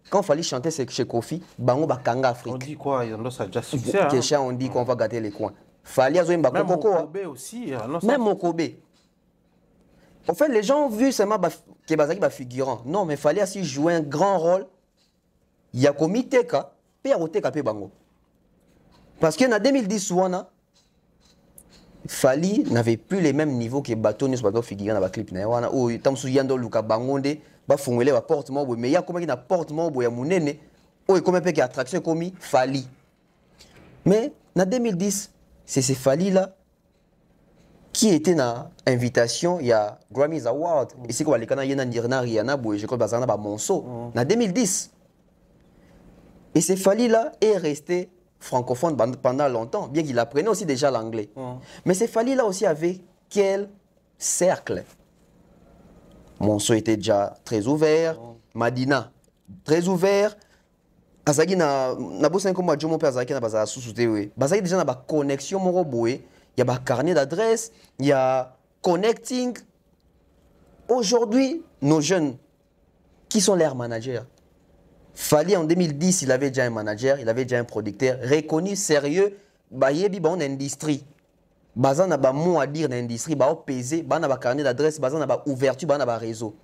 quand il fallait chanter chez Kofi bango ba kanga Afrique on dit quoi il y en a ça déjà succès kesha on dit qu'on va gâter les coins fallait azoimba même kokoko mokobe aussi même mokobe en fait les gens ont vu seulement que bazaki ba figurant non mais fallait aussi jouer un grand rôle ya komiteka pe ya koteka pe bango parce que en 2010 wana Fali n'avait plus les mêmes niveaux que Batoni sur Bato figurant dans la clip na wana o tamsu yando luka bangonde ba fungwele ba porte mo mais ya comme na porte mo ya munene o comme pe que attraction comme Fali mais en 2010 c'est ces Fali là qui était na invitation il y a Grammys Award et c'est quoi les kana yena nirna riana boy je crois bazana ba monceau en 2010 et ces Fali là est resté francophone pendant longtemps, bien qu'il apprenait aussi déjà l'anglais. Mais ces Fali-là aussi avait quel cercle? Monceau était déjà très ouvert, Madina très ouvert. Azaki na bossa comme Jomo pe Azaki na baza sous-souté oui. Bazaki déjà na ba connexion moko boé, il y a ba carnet d'adresse, il y a connecting. Aujourd'hui, nos jeunes qui sont leurs managers. Fali en 2010, il avait déjà un manager, il avait déjà un producteur reconnu, sérieux, bah yebi bon industrie. Bazan na ba mot à dire dans l'industrie, bah pesé, bah na ba carnet d'adresse, bazan na ba ouverture, bah na ba réseau.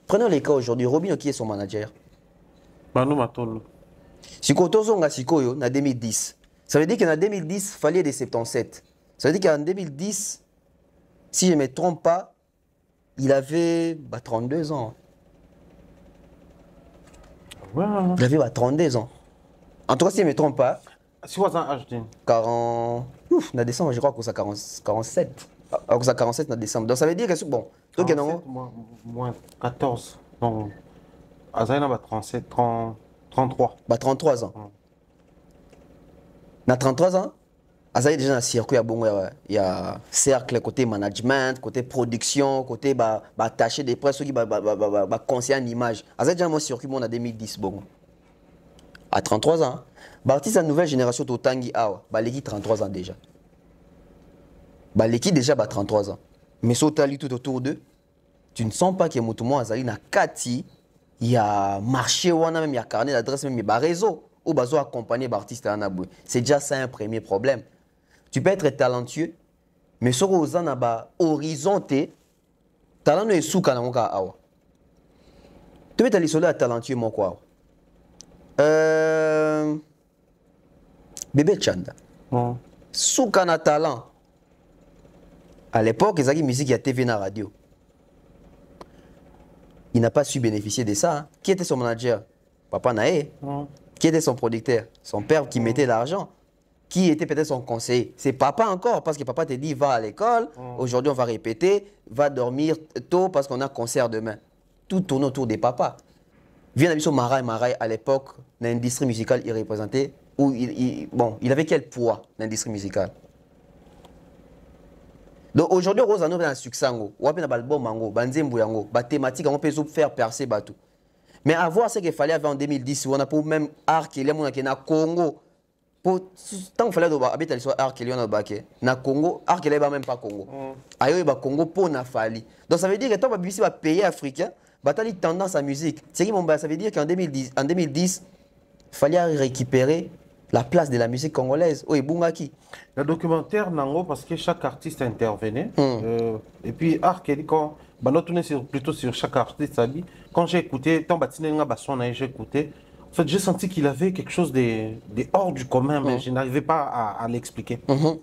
Prenons les cas aujourd'hui, Robinho qui est son manager. Manu Matolo. Siko tozonga sikoyo na 2010. Ça veut dire qu'en 2010, Fali est de 77. Ça veut dire qu'en 2010, si je ne me trompe pas, il avait 32 ans. Ouais. Il avait 32 ans. En tout cas, si je ne me trompe pas. Si vous avez un âge 40. Ouf, en décembre, je crois que ça 47. Alors que ça 47 en décembre. Donc ça veut dire que c'est bon. Donc, 47, moins 14. Donc, Azaïna va 37, 33. 33 ans. Na 33 ans, Azaï déjà dans le circuit, il y a cercle côté management, côté production, côté attaché des presse, qui conseiller en image. Azaï déjà mon circuit en 2010 bon. À 33 ans, Bartis la nouvelle génération de Tangi Awa, l'équipe 33 ans déjà. L'équipe déjà 33 ans. Mais si tu as tout autour d'eux, tu ne sens pas que Moutoumou Azaï na Kati, il y a marché même il y a carnet d'adresse même il y a réseau ou bazo accompagner l'artiste à Anabou. C'est déjà ça un premier problème. Tu peux être talentueux, mais sur aux anaba horizonté, talent est sous kanamoka awa. Tu peux être isolé talentueux mon quoi. Bébé Chanda. Sous kana talent. À l'époque, ils avaient musique, il y a TV et radio. Il n'a pas su bénéficier de ça. Hein. Qui était son manager? Papa Naé. Qui était son producteur? Son père qui mettait l'argent. Qui était peut-être son conseiller? C'est papa encore, parce que papa te dit va à l'école, aujourd'hui on va répéter, va dormir tôt parce qu'on a concert demain. Tout tourne autour des papas. Vient à Marai à l'époque, l'industrie musicale il représentait, où il avait quel poids l'industrie musicale? Donc aujourd'hui, on a un succès, on a un album, on a une thématique, on peut faire percer bateau. Mais à voir ce qu'il fallait en 2010, on a pour même art qui est au Congo. Tant qu'il fallait habiter l'histoire art qui est au Congo, art qui n'est même pas Congo. Ailleurs, il Congo pour na fali. Donc ça veut dire que tant que tu vas payer africain, tu as tendance à musique. Ça veut dire qu'en 2010, il fallait récupérer la place de la musique congolaise. Oui, Bungaki. Le documentaire, Nango, parce que chaque artiste intervenait. Et puis, quand plutôt sur chaque artiste, quand j'ai écouté, j'ai écouté, en fait, j'ai senti qu'il avait quelque chose de hors du commun, mais je n'arrivais pas à l'expliquer.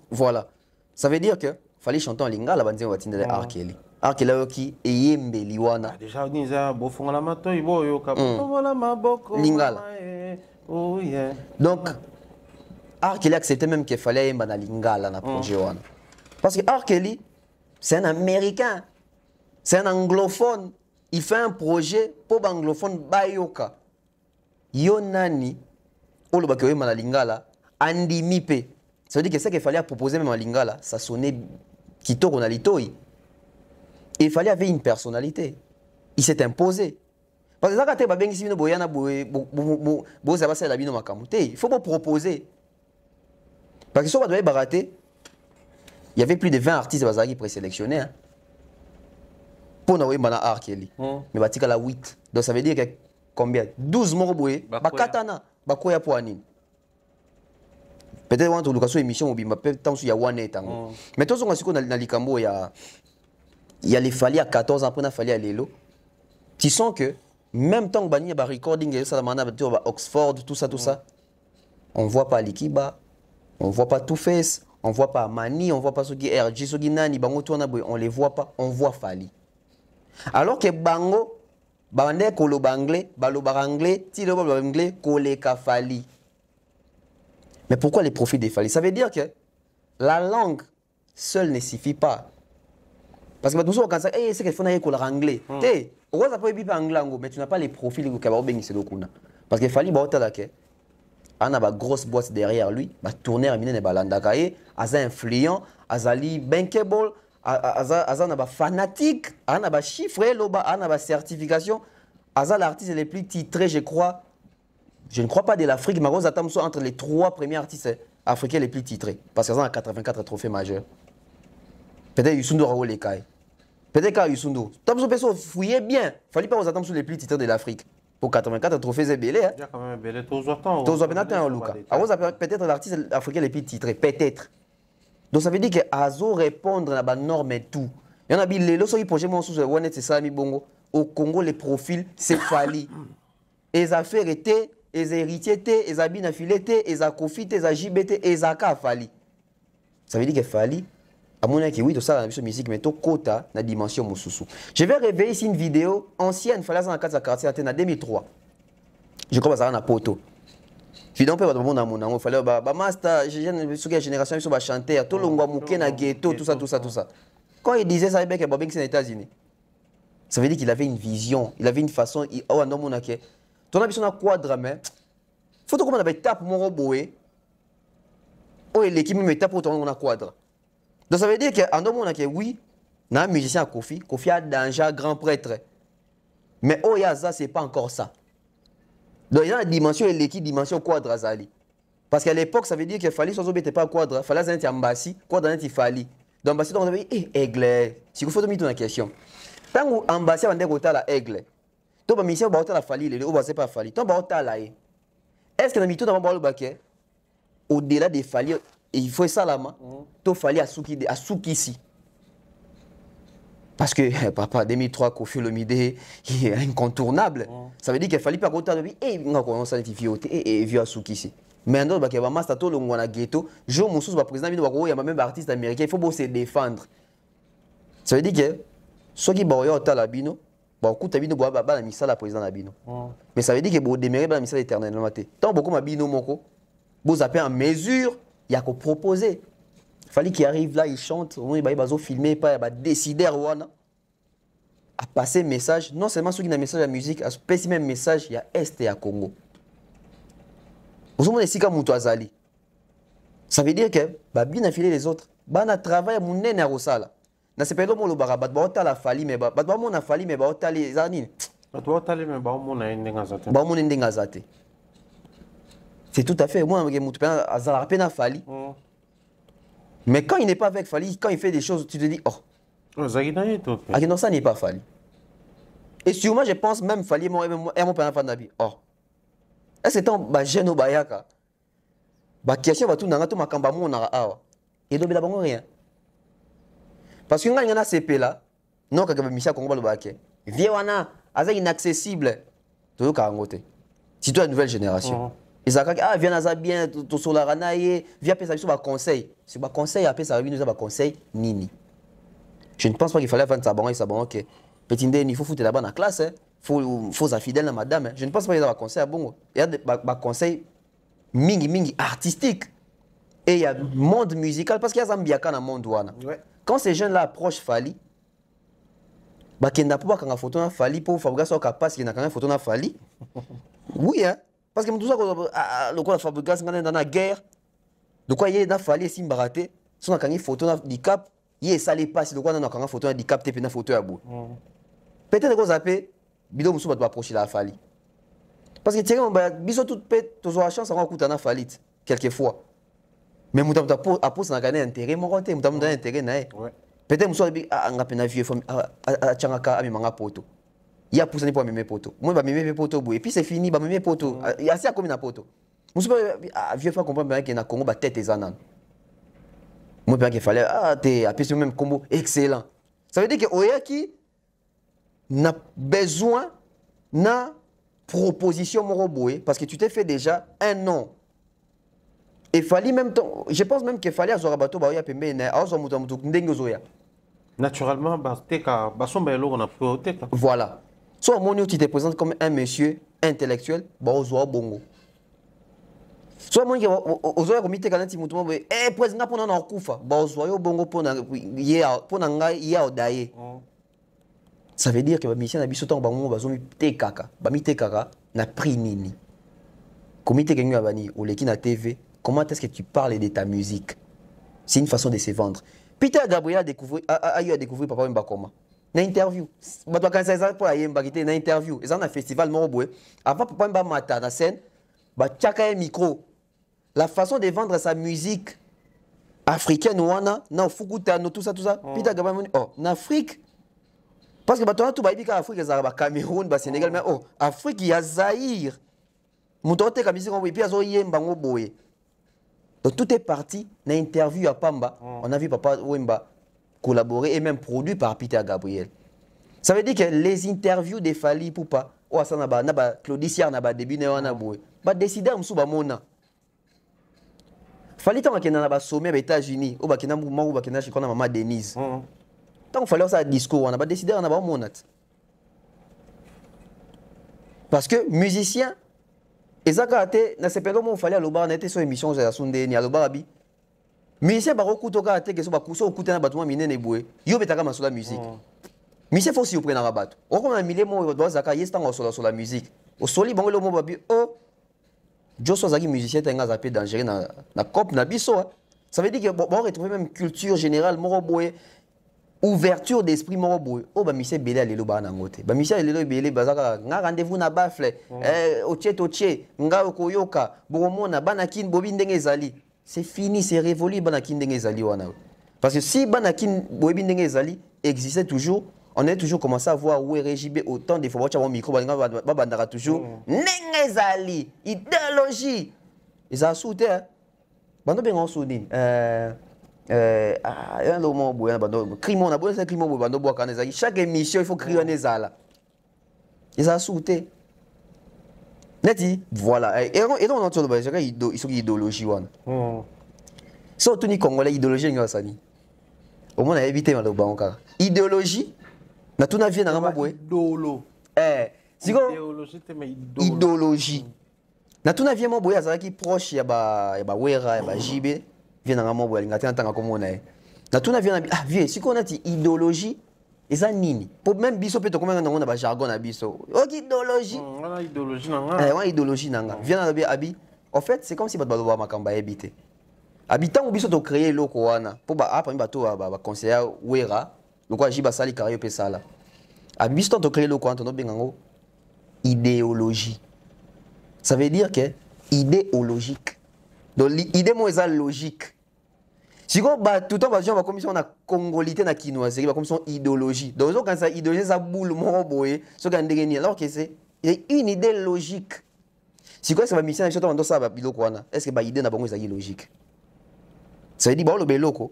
Voilà. Ça veut dire que fallait chanter en lingala, la bandier watine de Arkeli. Arkeli qui eyembe liwana. Déjà, on disait, bofonga mato, ibo yoka, bofonga maboko. Lingala. Oh yeah. Donc, Arkeli acceptait même qu'il fallait yemba na lingala na projet wana. Parce que Arkeli, c'est un Américain, c'est un anglophone. Il fait un projet pour anglophone bayoka. Yonani, ou le bakoye na lingala, andimi pe. Ça veut dire que ce qu'il fallait proposer même en lingala, ça sonnait kitoko na litoi. Et il fallait avoir une personnalité. Il s'est imposé. Parce que ça, quand il faut pas proposer. Parce que si on doit barater, Il y avait plus de 20 artistes qui présélectionnés. Hein. Pour nous, il y a un Kelly. Mais il y a 8. Donc ça veut dire que combien 12 moroboué, bakatana, bakoya pour Anine. Peut-être que vous avez une émission, peut-être qu'il y a one net. Mais tout ce qu'on a dans l'Ikambo, il y a les Fali à 14 ans, après on a Fali à Lelo. Tu sens que même tant que il y a recording, il y a Oxford, tout ça, on ne voit pas Likiba, on ne voit pas Two-Face, on ne voit pas Mani, on ne voit pas RG, Nani, on ne les voit pas, on voit Fali. Alors que Bango, Bande Koloba anglais, Baloba anglais, Tiloba anglais, Koleka Fali. Mais pourquoi les profils des Fali? Ça veut dire que la langue seule ne suffit pas. Parce que nous sommes quand ça, c'est qu'il faut aller avec l'anglais. Tu on va pas bien anglais, mais tu n'as pas les profils que va bien ici dokuna. Parce que Fali ba otala ke, on a une grosse boîte derrière lui, ba tourner à mine balanda kaye, aza influent, azali bankable, aza na ba fanatique, ana ba chiffre loba, ana ba certification, aza l'artiste le plus titré, je crois. Je ne crois pas de l'Afrique, mais Rose Atam soit entre les 3 premiers artistes africains les plus titrés. Parce qu'ils ont 84 trophées majeurs. Peut-être Yusundo Raoul Lekai. Peut-être qu'à Yusundo. Tom Sopeso, fouillez bien. Il ne fallait pas Rose Atam sur les plus titrés de l'Afrique. Pour 84 trophées, c'est belé. Il y a quand même belé. Peut-être l'artiste africain les plus titrés. Peut-être. Donc ça veut dire qu'Azo répondre à la norme et tout. Il y en a des gens qui projettent mon sous One, c'est ça, Bongo. Au Congo, les profils, c'est Fali. Les affaires étaient. Les héritiers, les habits affiliés, les akofis, les JBT, les aka Fali. Ça veut dire que Fali, à mon avis, oui, tout ça, la musique, mais tout quota, la dimension Moussousou. Je vais réveiller ici une vidéo ancienne, Fali, dans la quartier, en 2003. Je crois que ça va dans poto. Vidéo, on peut voir mon amour, il fallait, master, génération, ils sont chanter, tout le monde mouké na ghetto, tout ça. Quand il disait ça, il y a des États-Unis. Ça veut dire qu'il avait une vision, il avait une façon, il a un homme qui ton ambition à quadra, mais faut que on tape mon robot et l'équipe me tape pour ton quadra. Donc ça veut dire qu'en homme on a que oui, on a un musicien à Kofi a danger grand prêtre. Mais oh ça c'est pas encore ça. Donc il y a la dimension et l'équipe dimension quadra zali. Parce qu'à l'époque ça veut dire qu'il fallait soit n'était pas quadra, fallait un ambassi, quadra n'était fallait. Donc ambassi on avait aigle. Si vous faites une question. Tant que ambassi on a la aigle. Donc, mission ba la fali le ba c'est pas fali. Ton ba la est-ce que dans mito dans ba baké au-delà des fali il faut ça là to fali à Soukisi. Parce que papa 2003 Kofi Olomide il est incontournable. Ça veut dire qu'il fallait pas autant de on commence à identifier et vieux à Soukisi. Mais non ba ke ba master to longo na ghetto, jo mususu ba président bino ba ko ya même artiste américain, il faut se défendre. Ça veut dire que ceux qui ba yo ta la bino beaucoup de gens la misala président Abino. Mais ça veut dire que vous démarrez la misala éternellement. Tant beaucoup Abino moko, vous appelez en mesure, il y a qu'à proposer. Il fallait qu'il arrive là, il chante, il va filmer, il va décider à passer message. Non seulement ceux qui ont un message à la musique, à passer même message, il y a Est et à Congo. Vous avez ici comme Azali. Ça veut dire que bien affiler les autres. Bana travail mon nez à Rosala. Na sepelo mo lo barabat ba otala fali me ba mo na fali me ba otali zanini ba otali me ba mo na ndenga zate ba mo ndenga zate c'est tout à fait moi que mutu pena azala pena fali mais quand il n'est pas avec Fali quand il fait des choses tu te dis oh zagina yeto ah non ça n'est pas Fali et sûrement je pense même Fali mo pena fanabi est-ce que ba jeune bayaka ba question ba tout nanga to makamba mo na awa et do bela bango rien. Parce que quand il y a CP là, non, quand il y a Congo, vieux wana, c'est inaccessible. Tout le monde si tu as une nouvelle génération. Ils disent viens bien, tu sur la ranaye, viens passer sur un conseil. C'est un conseil, après ça nous a un conseil nini. Je ne pense pas qu'il fallait faire ça bon et ça bon ok. Petit il faut foutre là-bas dans la classe, faut être fidèle à madame. Je ne pense pas qu'il y a un conseil bon. Il y a un conseil mingi artistique. Et il y a un monde musical parce qu'il y a Zambiaka dans le monde wana. Quand ces jeunes-là approchent Fali, il n'y a pas de photo de Fali pour fabriquer son capacité, il y a une photo de Fali. Oui, hein? Parce que tout ça, le fabrication dans la guerre, de quoi il y a une Fali et baraté, si on a une photo de handicap, il y a salé pas, si on a une photo de handicap, tu as une photo à bout. Peut-être que vous avez bidon musu va approcher la Fali. Parce que tiens, biso tout pète, tu as la chance d'avoir un Fali quelquefois. Mais muta apose na kana intérêt mon côté muta intérêt na peut-être muso bi anga pena vieux femme a changaka ami manga poto il y a poussé pour meme poto moi ba meme poto et puis c'est fini ba meme poto il y a ça comme na poto muso vieux femme comprendre bien que na Congo ba tête ezana moi bien qu'il fallait te appuyer même combo excellent ça veut dire que oyaki n'a besoin na proposition moroboé parce que tu t'es fait déjà un nom. Et fallait même temps, je pense même qu'il fallait avoir bateau ba ya pembe na azo muto ndenge zoya. Naturellement ba teka ba somba elo on a pris teka. Voilà. Soit mon tu te présentes comme un monsieur intellectuel, ba ozo bongo. Soit mon qui ozo komite kana ti muto mo président pona na kufa, ba ozo yo bongo pona pona ngai ya odaye. Ça veut dire que mission na biso tant ba mo bazo mi tekaka, ba mi tekaka na prix nini. Comité gagné à bani ou l'équipe na TV. Comment est-ce que tu parles de ta musique? C'est une façon de se vendre. Peter Gabriel a découvert Papa Mbakoma. Dans l'interview. Quand ça pour aller m'bakiter dans l'interview. Ils ont un festival Moroboué. Avant Papa Mbamata na scène, ba tchaka un micro. La façon de vendre sa musique africaine wana na Fukuta no tout ça. Peter Gabriel en Afrique. Parce que ba tout ba ibika Afrique za ba Cameroun, ba Sénégal mais Afrique il y a Zaïre. Mutote ka musique et puis azo yemba ngoboye. Donc tout est parti dans l'interview à Pamba. On a vu Papa Wemba collaborer et même produit par Peter Gabriel. Ça veut dire que les interviews de Fali Poupa, ou ça n'a pas Claudicia n'a pas début n'a boue. Ba décider am souba mona. Fali tant que n'a pas sommet aux États-Unis, ou ba kina mouvement ou ba kina chez kona maman Denise. Tant fallait ça discours, on a pas décidé on a pas monat. Parce que musicien ezakate na sepelo mo fallait aloba na été sur émission za sunde ni aloba abi musicien ba kokutoka te ke so ba kuso okutana batuma minene boye yo betaka masola musique musicien faut si oprena rabato oko na mile mo do zaka yestanga sola la musique o soli bango le mo babi Josso zaki musicien tenga za pe dangereux na cop na biso ça veut dire que bon retrouver même culture générale mo boye ouverture d'esprit moko boye ba mise belé alelo ba na ngote ba mise alelo belé bazaka nga rendez-vous na bafle otie nga koyoka bomona banakin bobi ndenge ezali c'est fini c'est révolu banakin ndenge ezali wana parce que si banakin bobi ndenge ezali existait toujours on est toujours commencé à voir où est RGB autant des fois bacha bon micro ba bandaka toujours ndenge ezali idéologie ils a sauté bando bengo soudine un moment boy bando crime on a besoin crime boy bando bois quand ezali chaque émission il faut crier en ezala ils a sauté neti voilà et on entend le bazaka ils sont idéologie wana so tout ni congolais idéologie nga sani au moins on a évité mal ba encore idéologie na tout na vie na ngamba boy dolo siko idéologie na tout na vie mo boy azaki proche ya ba wera ya ba jibe vient dans mon bois l'ingati entend comme on est na tout na vient vieux si qu'on a dit idéologie et ça nini pour même biso peut comment on a ba jargon na biso idéologie on a idéologie nanga on idéologie nanga vient dans abi en fait c'est comme si bato ba makamba habité habitant biso to créer loko wana pour ba apa bato ba conseiller wera loko jiba sali karayo pe sala habitant to créer loko antono bengango idéologie ça veut dire que idéologique donc l'idée moi est logique. Si on bat tout le temps, on va commission na congolité na kinoiserie, on va commission idéologie. Donc quand ça idéologie ça boule mon boy, ce qu'on dégaine alors que c'est une idée logique. Si quoi ça va mission surtout dans ça va biloko wana. Est-ce que ba idée na bango ça est logique? Ça veut dire ba le beloko.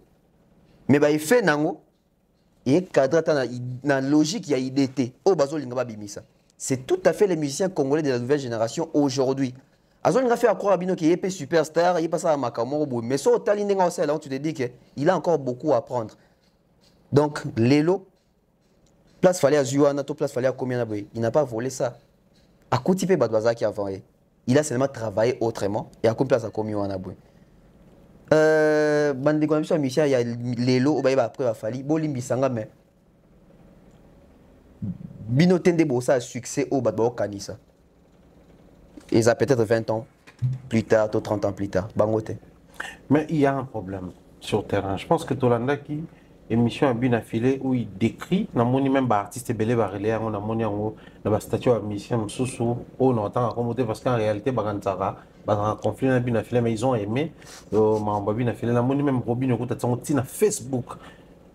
Mais ba effet nango et cadre na logique il y a idée té. Oh bazo linga ba bimisa. C'est tout à fait les musiciens congolais de la nouvelle génération aujourd'hui. Azon a fait à croire qu'il est superstar, il passe à Makamoro, mais sur Talinenga aussi, tu te dis qu'il a encore beaucoup à apprendre. Donc, Lelo, place fallait à Zuana, place fallait à combien il n'a pas volé ça. À Koutipe Badwazaki avant, il a seulement travaillé autrement et à combien place à combien on a besoin. Bande de conditions, il y a Lelo, après il a fallu, Bolimbi Sanga, mais Binotende Bossa a succès au Badbo Kanisa. Et ça peut-être 20 ans plus tard, 30 ans plus tard. Bangote. Mais il y a un problème sur le terrain. Je pense que Tolanda qui émission a bien affilé où il décrit, na moni même artiste belé barélé, on a moni en haut, na statut à mission sous ou non tant à remonter parce qu'en réalité baganzara bah conflit na bina filé mais ils ont aimé ma bina filé la moni même Robin écoute ça na Facebook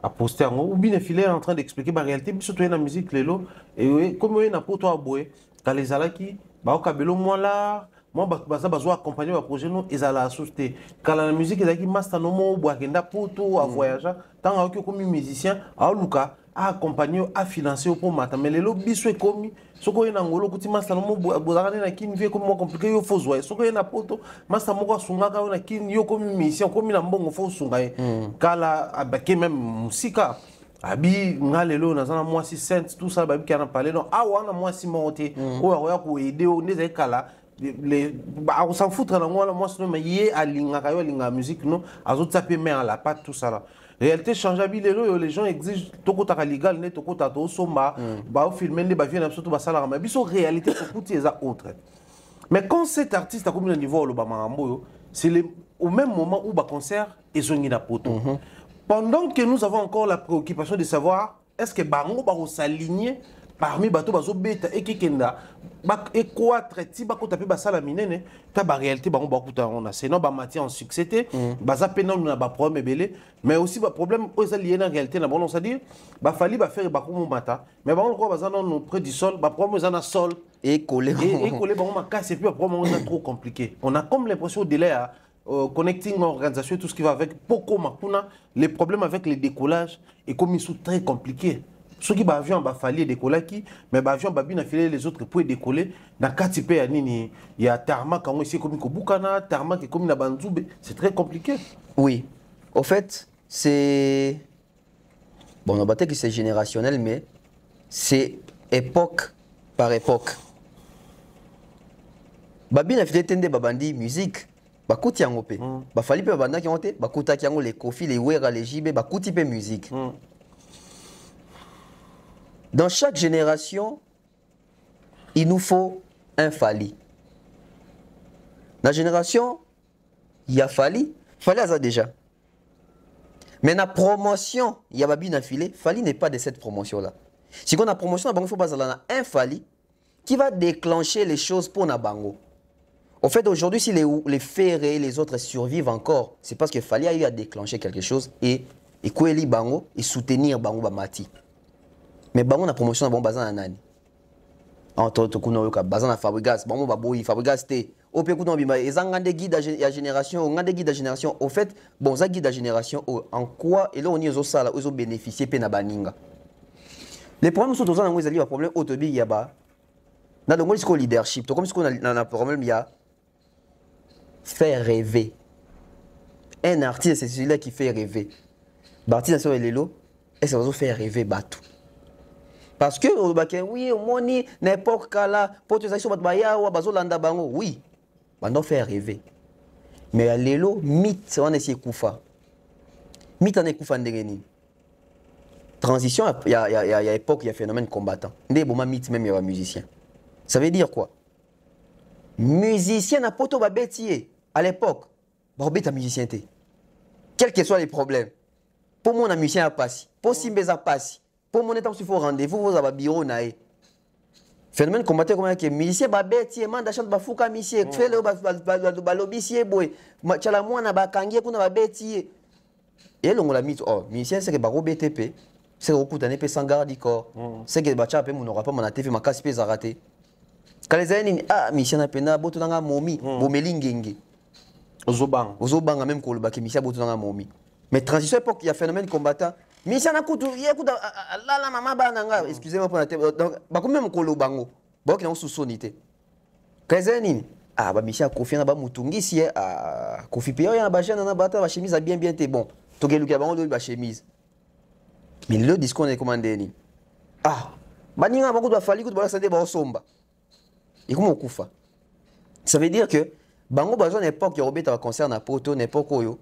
à poster ou bina filé en train d'expliquer la réalité surtout la musique lelo et comme on a pour toi boy quand les alaki ba au kabelo moi là moi baza besoin accompagner le projet nous ils allaient assister quand la musique ezaki master no mo bois kenda poto à voyager tant que comme musicien à luka à accompagner à financer pour mata mais les lobbies sont commis ce qu'on a ngolo kuti master no mo bois na kin vie comme compliqué yo faut jouer ce qu'on a poto master mo ko sunga ka na kin yo comme musicien comme na mbongo faut sunga kala abake même musika abi ngalelo na zana moi 6 cents tout ça babi kana parler non ah wana moi 6 monté o ya ko aider on des kala les on s'en foutre na moi moi sinon mais yé alinga kayo alinga musique non azo taper main à la patte tout ça là réalité changeable les gens exigent toko ta légal ne toko ta to somba ba au filmer ne ba vient surtout ba sala mais biso réalité to kuti eza autre mais quand cet artiste a comme le niveau le ba marambo c'est au même moment où ba concert et zongi na poto pendant que nous avons encore la préoccupation de savoir est-ce que bango ba s'aligner parmi bateau bazo beta et kikenda et quoi traiter ba ko taper ba sala minene ta ba réalité bango ba kuta on a c'est non ba matière en succès baza pena na ba problème belé mais aussi ba problème aux liés na réalité na bon ça dire ba fali ba faire ba ko mata mais bango ko baza non près du sol ba problème za na sol et coller bango ma casse et puis problème c'est trop compliqué on a comme l'impression de délai à connecting organisation tout ce qui va avec beaucoup makuna les problèmes avec les décollages et comme ils sont très compliqués. Ceux qui avion va fallir décoller qui mais avion va bien filer les autres pour décoller dans quatre pays nini il y a tarmac quand ici comme Kobukana tarmac comme na Banzoube c'est très compliqué. Oui. Au fait, c'est bon on va dire que c'est générationnel mais c'est époque par époque. Babi na filé tende babandi musique bakuti yango pe ba fali pe babanda ki onte bakuta ki yango les Kofi les Wera les JB bakuti pe musique. Dans chaque génération, il nous faut un Fali. Dans la génération, il y a Fali. Fali a ça déjà. Mais dans la promotion, il y a Babi Nafilé. Fali n'est pas de cette promotion-là. Si on a promotion, il faut pas un Fali qui va déclencher les choses pour Nabango. Au fait, aujourd'hui, si les Ferré et les autres survivent encore, c'est parce que Fali a eu à déclencher quelque chose et Koueli Bango et soutenir Bango Bamati. Mais bango na promotion na bon bazan na nani en to kuno yoka bazan na Fabregas bango baboyi Fabregas te ope kuno bima ezangande guide ya génération ngande guide de génération au fait bon za guide de génération en quoi et là on y zo sala ozo bénéficier pe na baninga les problèmes sont aux angles ezali ba problème autobi ya ba na donc c'est leadership to comme ce qu'on a problème il y a faire rêver un artiste c'est celui-là qui fait rêver Barti sur lelo et ça va faire rêver batou. Parce que oui, au n'importe quel là, pour te dire oui, on doit faire rêver. Mais l'élo, mythe, on essaie de koufa. Mythe, on est koufa ndengeni. Transition, il y a époque, il y a phénomène combattant. Ndé bon mythe même il y a musicien. Ça veut dire quoi? Musicien n'a pas tout bêtier à l'époque. Barbet a musicien té. Quels que soient les problèmes. Pour mon musicien a passé, pour Simbeza passe. Pour mon état, il faut rendez-vous, vous avez bureau naé. Phénomène combattant comme que musicien ba bêtier manda chante ba fuka musicien fait le ba lobisier boy. Chala mwana ba kangie kuna ba bêtier. Et l'on la mythe oh musicien c'est que ba ro BTP, c'est au coup d'ané pe sans garde corps. C'est que ba cha pe mon aura pas mon TV ma casse pe zaraté. Quand les années ah musicien na pena boto nga momi, bo melingenge. Ozobanga même ko le ba ke musicien boto nga momi. Mais transition époque il y a phénomène combattant. Mission na kutu yekuta la maman bananga excusez-moi pour la tête donc ba même ko lo bango ba ki na susonité kazeni ah ba mission Kofi na ba mutungisi Kofi pe ya ba jana na bata ba chemise bien té bon to geluka bango do ba chemise mais le discours est commandé ni ah baninga ba kutu ba fali kutu ba sande ba somba et comment kufa ça veut dire que bango ba zone époque ya robeta concert na poto n'époque oyo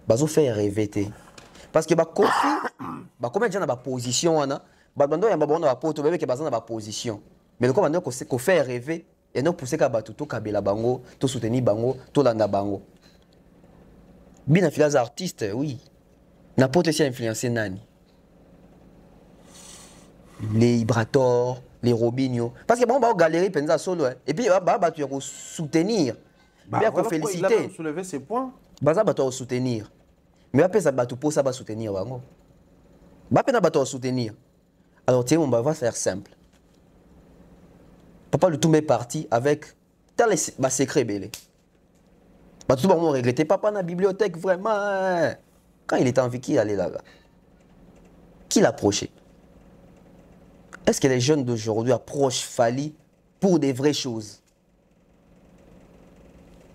bazo faire rêver té. Parce que Kofi, combien de gens dans la position, bando ya babona ba poto bébé ke bazana ba position. Mais le commandant ko faire rêver et non pousser ka batuto kabela bango, to soutenir bango, to landa bango. Bina filas artiste, oui. N'importe qui a influencé nani. Les Ibrator, les Robinho. Parce que bon, on va galérer penza solo. Hein. Et puis, tu vas soutenir. Bien qu'on féliciter. Il a même soulevé ses points. Baza tu vas soutenir. Mais après, ça va soutenir. Va soutenir. Alors, tiens, on va faire simple. Papa, le tout est parti avec tel secret belé. Tout le monde regrettait. Papa, dans la bibliothèque, vraiment. Quand il était en vie, qui allait là-bas? Qui l'approchait? Est-ce que les jeunes d'aujourd'hui approchent Fally pour des vraies choses?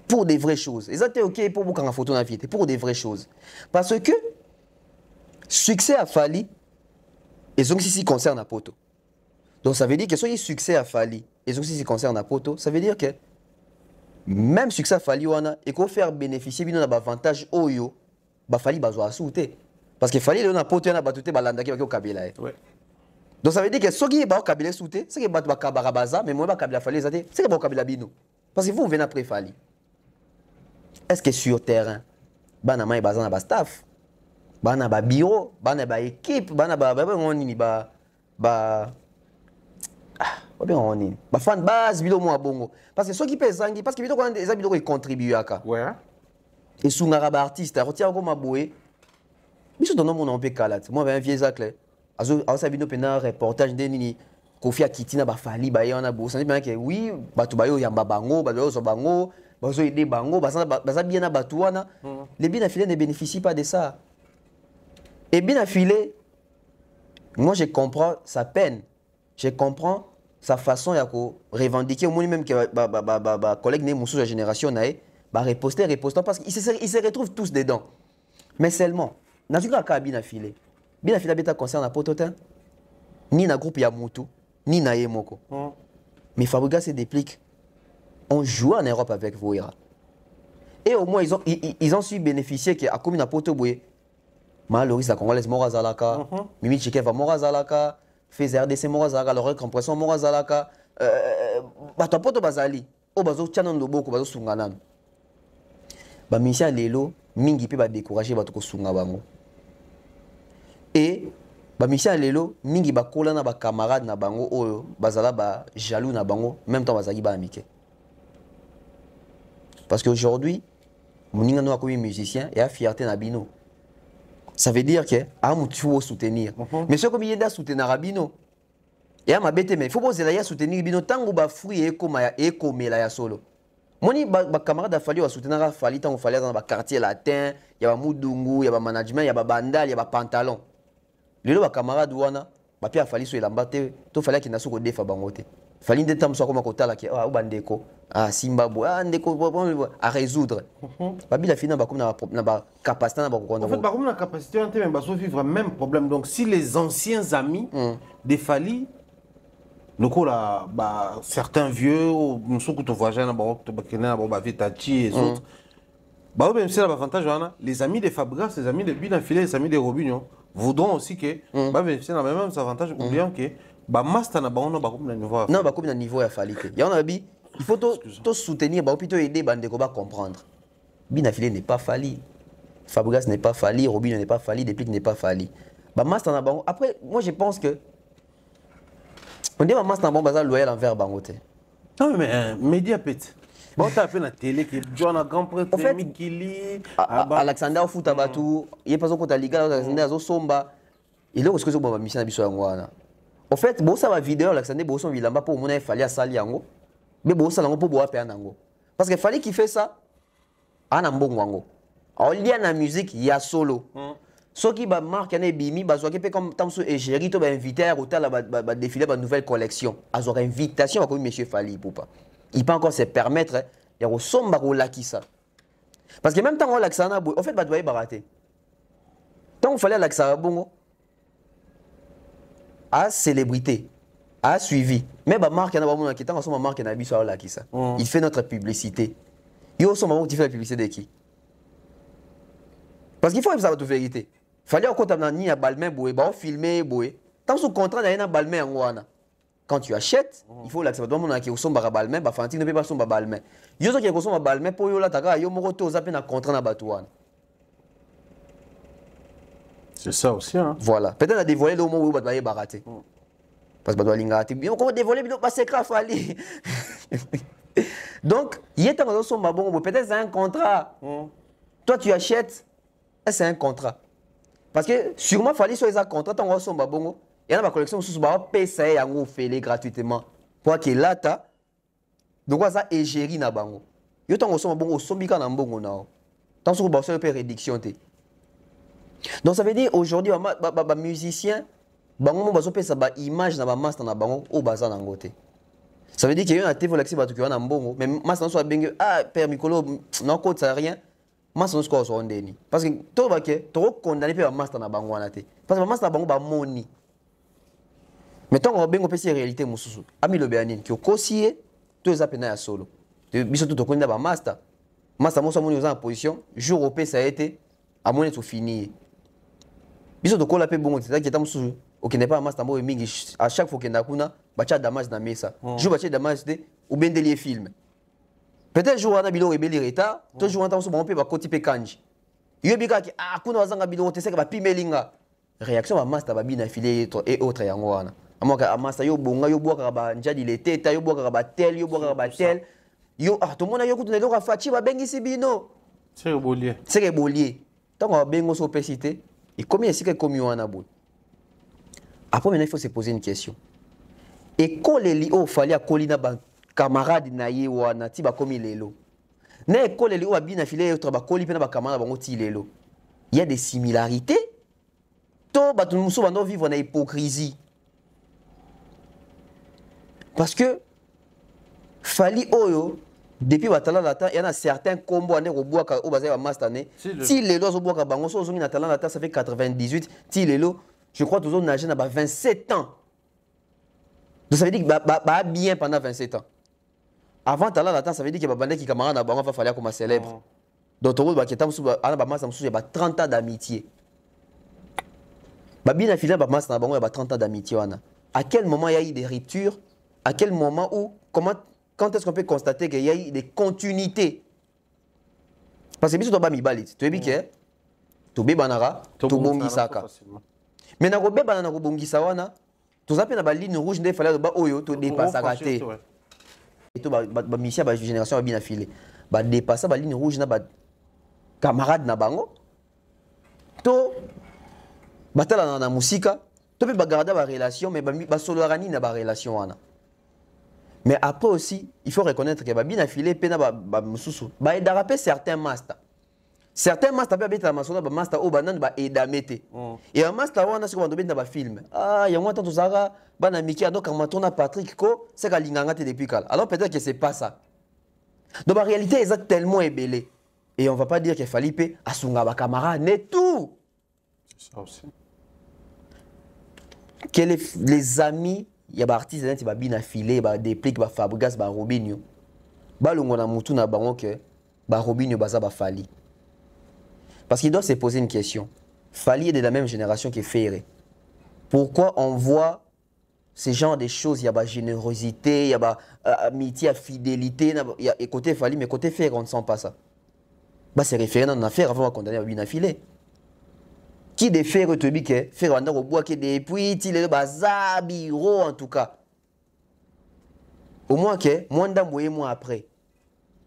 Pour des vraies choses. Ils étaient OK pour vous quand la photo n'a vie, pour des vraies choses. Parce que succès à Fally, ils ont aussi concerne à Poto. Donc ça veut dire que si succès à Fally, ils ont aussi concerne à Poto, ça veut dire que même succès à Fally, il faut faire bénéficier d'un avantage Oyo, Fally va sauter. Parce que Fally, il a Poto, il a battu Balanda qui va au Kabila. Donc ça veut dire que ceux qui sont Kabila sauté, c'est que va Kabarabaza, mais moi, Kabila Fally, c'est que va Kabila Bino. Parce que vous venez après Fally. Est-ce que sur terrain, banama est basé dans le staff, banama bureau, banama équipe, banama fan base bilo mo bongo parce que ceux qui pèsent parce que quand les habitants ils contribuent à ça. Ouais. Et sous un artiste, retient comme aboué. Biso ton nom on peut calat. Moi ben vieux zacle. Azo ça bino pena reportage de nini Kofi Akitina ba Fally ba yana bo. Ça dit bien que oui, batu bayo yamba bango, ba so bango. Bazo aider bango, baza bien abatu wana. Les bien affilés ne bénéficient pas de ça. Et bien affilé, moi je comprends sa peine. Je comprends sa façon de revendiquer au moins même que collègue né de la génération reposter parce qu'ils se retrouvent tous dedans. Mais seulement, dans le cas bien affilé beta concerne à Pototin, ni na groupe Yamutu, ni na Yemoko. Mais Fabriga se déplique. On joue en Europe avec Voira. Et au moins, ils ont su bénéficier qu'à comme na Potoboué, Maloris la Congolaise Morazalaka, Mimi Chikev Morazalaka, Fez RDC Morazalaka, leur compression Morazalaka, Bato Poto Bazali, Obazo Tchanon Loboko, Bazo Sunganan. Bamisha Lelo, Mingi peut décourager Bato Sungabango. Et Bamisha Lelo, Mingi Bakola na ba camarade na bango, Oyo, Bazala ba jaloux na bango, même temps Bazali ba amike. Parce qu'aujourd'hui, mon ingénieur comme musicien et a fierté na bino. Ça veut dire que il faut soutenir. Mais ce comme il y a soutenir Rabino. Et à ma bête mais il faut poser la soutenir bino tant que ba fruit et comme la ya solo. Moni ba camarade a fallu soutenir Fally tant fallait dans ba quartier latin, il y a ba mudungu, il y a ba management, il y a ba bandal, il y a ba pantalon. Le ba camarade wana ba pia Fally so elambate, to fallait qu'il na soko defa bangote. Fally ndeta mso comme kotala ki ah bandeko Simba ndeko à résoudre. Babi la finance na ba capacité na ba en fait comme la capacité en même ba vivre même problème. Donc si les anciens amis de Fally lokola ba certains vieux ou musuku to voyager na ba to bakena ba vitachi et autres ba même c'est l'avantage les amis de Fabregas, les amis de Binafilé, les amis de Robinho voudront aussi que ba bénéficier dans même avantage oubliant que ba master na ba on ba comme na niveau non ba comme na niveau ya Fally que ya on a bi il faut tout soutenir ba plutôt aider bande ko ba comprendre Binafilé n'est pas Fally, Fabregas n'est pas Fally, Robinho n'est pas Fally, Deplique n'est pas Fally ba master na ba après moi je pense que on dit maman c'est un bon bazar loyal envers Bangote. Non mais média pète. Bon t'as appelé la télé qui John a grand prêtre Mikili Alexander Futabatu, il est pas contre la Liga Alexander Azo Somba. Il est au ce que zo ba mission na biso ngwana. En fait, bon ça va vidéo Alexander Boson Vilamba pour mon Fally asali yango. Mais bon ça lango pour boa pe nango. Parce que Fally qui fait ça ana mbongo yango. En lien na musique il y a solo. Ceux qui marquent un bimi, bah soit comme Tamso et Géry, tu vas inviter à l'hôtel à défiler une nouvelle collection. À une invitation comme Monsieur Fally pour pas. Il peut encore se permettre, il y a au sombre qui ça. Parce que même temps on l'accent, en fait, bah doit y barater. Tant on fallait l'accent bon, à célébrité, à suivi. Mais bah marque un bon qui tant on marque un habit sur là qui ça. Il fait notre publicité. Il y a aussi un moment où tu fais la publicité de qui? Parce qu'il faut que ça va toute vérité. Fallait encore t'amener à Balmain boué, bah filmer boué. Tant sous contrat d'aller à Balmain en Wana. Quand tu achètes, il faut l'accepter. Tout le monde qui est au son Balmain, bah Fantine ne peut pas son Balmain. Yo qui est au son Balmain pour yo là taka yo moroto aux appels à contrat na Batouane. C'est ça aussi hein. Voilà. Peut-être à dévoiler le moment où va barater. parce que balinga te bien comment dévoiler bino passer craft Fally. Donc il y a tant son bon peut-être c'est un contrat. Toi tu achètes c'est un contrat. Parce que sûrement Fally sur les contrats tant son bon il y a ma collection sous ba pesa yango fele gratuitement. Pour que là ta donc ça égérie na bango. Yo tant son bon sombika na mbongo na. Tant sur ba so pe réduction te. Donc ça veut dire aujourd'hui ba musicien bango mo bazo pesa ba image na ba master na bango o baza na ngote. Ça veut dire que yo na TV l'accès ba to na mbongo mais master so bengue ah père Mikolo non compte ça rien. Master no score so ndeni parce que to ba ke to condamner pe ba master na bango wana te. Parce que ba master na bango ba moni. Mais tant qu'on bengo pesa réalité mususu. Ami lo beanine ki okosié to za pena ya solo. Biso to konda ba master. Master mo so moni en position jour au pesa a été à moins tout fini. Biso to kola pe bongo te ki tamusu ok n'est pas master mo mingi à chaque fois que nakuna bacha damage na mesa. Jour bacha damage te ou ben delier film. Peut-être jour wana bilo rebeli retard, to jour wana tamusu bon pe ba koti pe kanji. Yo bika ki ah kuna wazanga bilo te seka ba pimelinga. Réaction ba master ba bina filé et autre yango wana. Amoka master yo bonga yo boka ba njadi le teta yo boka ba tel yo boka ba tel. Yo ah to mona yo kutu ne loka fachi ba bengi sibino. C'est bolier. C'est bolier. Tant on bengo so pesité et combien est-ce que comme yo wana bout. Après maintenant il faut se poser une question. Et quand les lio fallait akolina ba camarade na ye wana ti ba komi lelo. Na école lio abina filé autre ba koli pe na ba camarade bango ti lelo. Il y a des similarités. To ba tout muso bando vivre na hypocrisie. Parce que Fally Oyo depuis batala lata il y en a certains combos ane roboaka au bazay ba master né ti lelo zo boka bango so zongi na talent lata ça fait 98 ti lelo je crois toujours nager na ba 27 ans. Donc ça veut dire que bien pendant 27 ans. Avant talent lata ça veut dire que ba bande qui camarade na bango va falloir comme célèbre. Donc to ba ketam sou ana ba master sou ya ba 30 ans d'amitié. Ba bien affilé ba master na bango ya ba 30 ans d'amitié wana. À quel moment il y a eu des ruptures? À quel moment où quand est-ce qu'on peut constater qu'il y a eu des continuités? Parce que si tu as mis balit, tu es bien tu es banara, tu bongi saka. Mais na robe banana bongi sawana, tu as na ligne rouge ne fallait ba oyo tu dépasser raté. Et tu ba mission ba génération ba bien affilé. Ba dépasser ba ligne rouge na ba camarade na bango. To batala na musika, tu peux ba garder ba relation mais ba solo rani na ba relation wana. Mais après aussi, il faut reconnaître que bien affilé pena ba mususu. Ba edarape certains masters. Certains masters peuvent être masona ba master o banan ba edamete. Et un master wana c'est comme ba film. Ah, il y a moi tant tozara bana miki ado kamatona Patrick ko c'est ka linganga te depuis kala. Alors peut-être que c'est pas ça. Donc la réalité est tellement ébélée. Et on va pas dire qu'il fallait pe asunga ba camarade net tout. C'est ça aussi. Que les amis il y a des artistes qui sont affilés, des plics, des Fabregas, des Robinho. Balongo na mutu na bango que Robinho baza ba Fally. Parce qu'il doit se poser une question. Fally est de la même génération que Ferré. Pourquoi on voit ce genre de choses? Il y a la générosité, il y a l'amitié, la fidélité. Il y a côté Fally, mais côté Ferré, on ne sent pas ça. C'est référé dans une affaire avant de condamner bien affilé. Qui de faire te dit que faire un au bois qui depuis il est bazar bureau en tout cas au moins que moins d'un mois après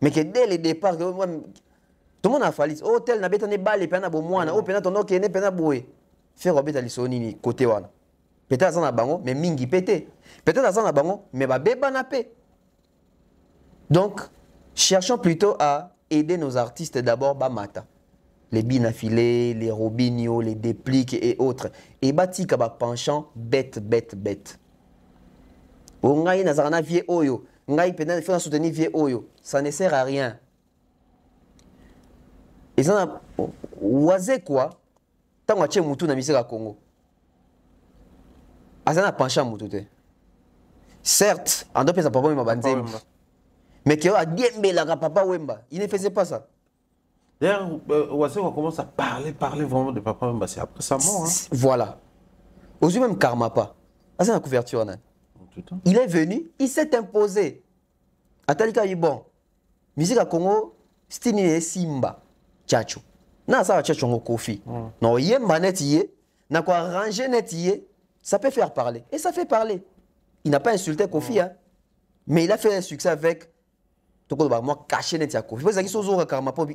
mais que dès le départ tout le monde a fallu hôtel na betane balle pena bo mwana o pena tono ke ne pena boé faire obeta lisoni ni côté wana peut-être ça na bango mais mingi pété peut-être ça na bango mais ba beba na pe. Donc cherchons plutôt à aider nos artistes d'abord ba mata. Les binafilés, les Robinho, les dépliques et autres. Et bati kaba penchant bête. O ngai nazarana vie oyo, ngai pena faire soutenir vie oyo, ça ne sert à rien. Et ça oise quoi? Tant que tu mutu na misera Congo. Azana penchant mutu te. Certes, en doit pesa papa wemba banzemba. Mais que a diembe la papa wemba, il ne faisait pas ça. D'ailleurs, on commence à parler vraiment de Papa Wemba, c'est après sa mort. Hein. Voilà. Aujourd'hui même Karma pas. C'est la couverture. Il est venu, il s'est imposé. Atalika est bon. Musique à Congo, Stini Simba. Tchacho. Na ça va tchacho ngo kofi. Non, yemba net yé, na quoi ranger net yé, ça peut faire parler. Et ça fait parler. il n'a pas insulté Kofi, hein, mais il a fait un succès avec moi caché net ya Kofi. Parce que sont au karma pour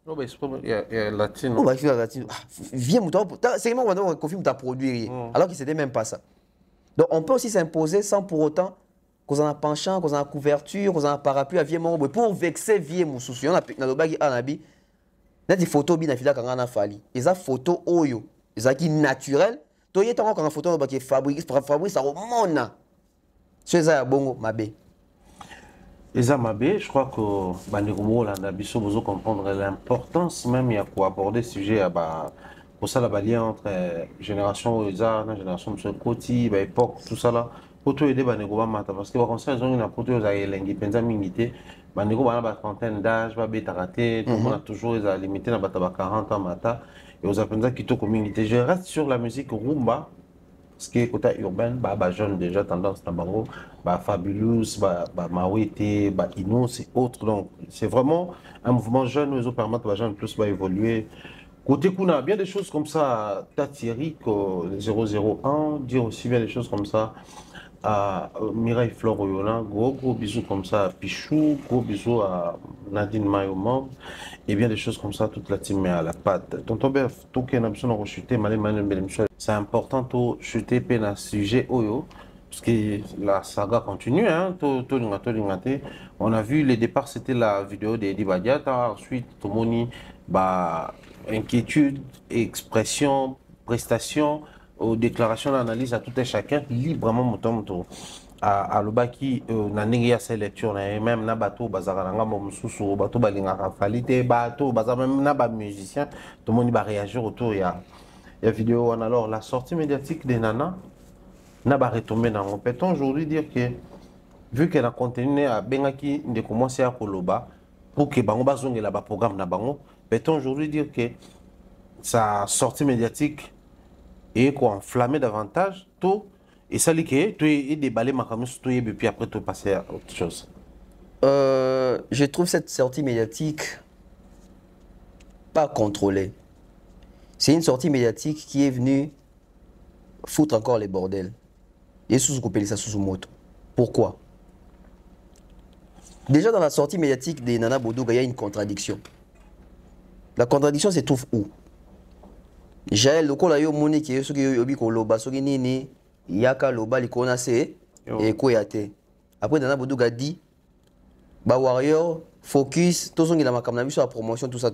Oh, ben, c'est pas il y a latino. oh bah il latino. Viens mouton, c'est vraiment quand Kofi t'a produit alors que c'était même pas ça. Donc on peut aussi s'imposer sans pour autant qu'on en a penchant, qu'on en a couverture, qu'on en a parapluie à vieux membre pour vexer vieux moussousi. On a na lobagi anabi. Na des photos bien afila quand on a fallu. Et ça photo oyo, et ça qui naturel. Toi y est encore quand photo qui Fabrice ça remonte. C'est ça bongo mabé. Et ça mabé, je crois que Bandegomo là d'Abisso vous comprendre l'importance même il y a pour aborder ce sujet à pour ça la lien entre génération Oza, génération de Koti, époque tout ça là. Pour tout aider Bandegomo mata parce que comme ça ils ont une approche aux aïlengi penza mingité. Bandegomo a une trentaine d'âge, va bêta raté, tout le monde a toujours les limité na bata 40 ans mata et aux apenza qui to communauté. Je reste sur la musique rumba. Ce qui est côté urbain, jeune déjà tendance à bango, Fabulous, Mawete, Inos et autres. Donc c'est vraiment un mouvement jeune où ils ont permis aux jeunes plus évoluer. Côté Kuna, bien des choses comme ça, Thierry 001, dire aussi bien des choses comme ça à Mireille Flore Oyona, gros bisous comme ça à Pichou, gros bisous à Nadine Mayomon, et bien des choses comme ça, toute la team met à la patte. Tonton Bef, tout qui est besoin de rechuter, c'est important de chuter pena sujet Oyo, parce que la saga continue, hein, on a vu les départs, c'était la vidéo d'Eddie Badiata, ensuite Tomoni, inquiétude, expression, prestation, aux déclarations d'analyse à tout et chacun librement moto à l'obaki na ndenge ya sa lecture na même na bateau bazara nga mosusu bateau balinga falite bateau bazara même na ba musicien tout le monde va réagir autour ya vidéo alors la sortie médiatique des Nana na ba retomber dans on peut aujourd'hui dire que vu qu'elle a contenu à bengaki de commencer à koloba pour que bango bazongela ba programme na bango peut-on aujourd'hui dire que sa sortie médiatique et quoi enflammer davantage tout et ça liqué tu es déballé ma camus tout et puis après tu passer à autre chose. Je trouve cette sortie médiatique pas contrôlée. C'est une sortie médiatique qui est venue foutre encore les bordels et sous couper ça sous moto. Pourquoi? Déjà dans la sortie médiatique des Nana Bodoga, il y a une contradiction. La contradiction se trouve où? Jaël lokola yo moni ki soki yo yobi ko loba soki nini yaka loba likona se et ko yate. Après Nana Bodoga dit ba warrior focus to songi la makamna biso la promotion tout ça.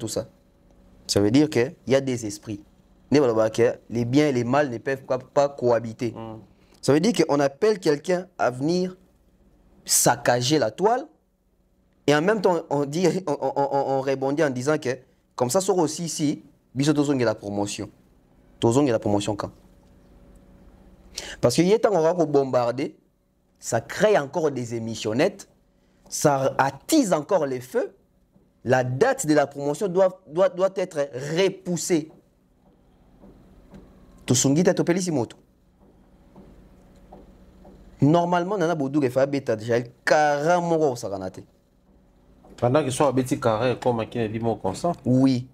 Ça veut dire que il y a des esprits. Ne ba que les biens et les mal ne peuvent pas cohabiter. Ça veut dire qu'on appelle quelqu'un à venir saccager la toile et en même temps on dit on rebondit en disant que comme ça sort aussi ici biso to songi la promotion. Tozong et la promotion quand? Parce que y est on va bombarder, ça crée encore des émissionnettes, ça attise encore les feux. La date de la promotion doit être repoussée. Tosongi ta topeli simoto. Normalement Nana Bodoga fa beta déjà carrément ça ranate. Pendant que soit beti carré comme qui ne dit mon consent. Oui.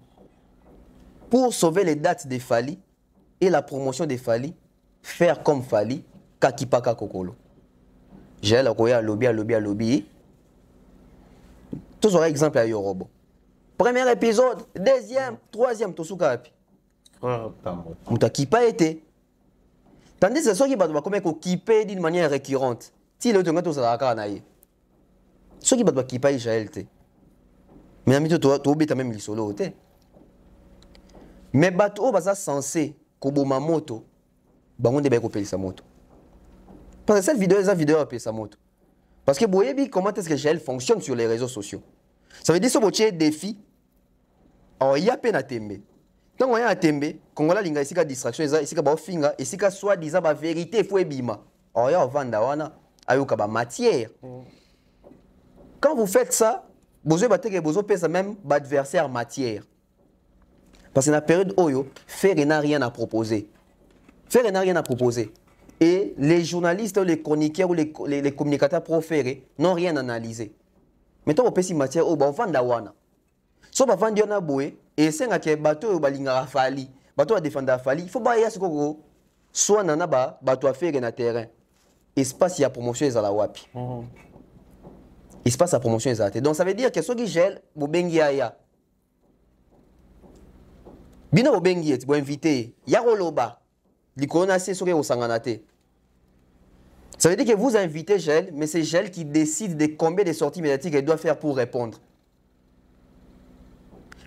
Pour sauver les dates des Fali et la promotion des Fali, faire comme Fali, kakipaka kokolo. J'ai la koya lobby. Tous aurez exemple à Yorobo. Premier épisode, deuxième, troisième, tosuka api. Mouta qui pas été. Tandis que ceux qui battent comme équipé d'une manière récurrente. Si le temps ça la naïe. Ceux qui battent qui pas Israël té. Mais ami toi beta même li solo té. Mais bateau baza censé koboma moto bango de ba kopeli sa moto. Parce que cette vidéo a payé sa moto. Parce que boyebi comment est-ce que Jaël fonctionne sur les réseaux sociaux. Ça veut dire que ce défi alors il y a peine à tembe. Quand on y a tembe, Congola linga ici ka distraction ici ka ba finga ici ka soit disant ba vérité faut ebima. Alors il y a vanda wana ayoka ba matière. Quand vous faites ça, vous avez besoin de même adversaire matière. Parce que dans la période Oyo, faire n'a rien à proposer. Faire n'a rien à proposer. Et les journalistes, les chroniqueurs ou les communicateurs proférés n'ont rien analysé. Maintenant, on peut si matière, on va vendre wana. Si on va vendre na boé, et c'est un bateau balinga fali, bateau à défendre fali, il faut pas y aller soit nana ba bateau à faire na terrain. espace ya promotion ezala wapi. Espace à promotion ezala. Donc ça veut dire que ceux qui gèlent bobengi aya. Bino bobengi et bo invité ya roloba. Likona c'est soki osangana te. Ça veut dire que vous invitez Gel, mais c'est Gel qui décide de combien de sorties médiatiques elle doit faire pour répondre.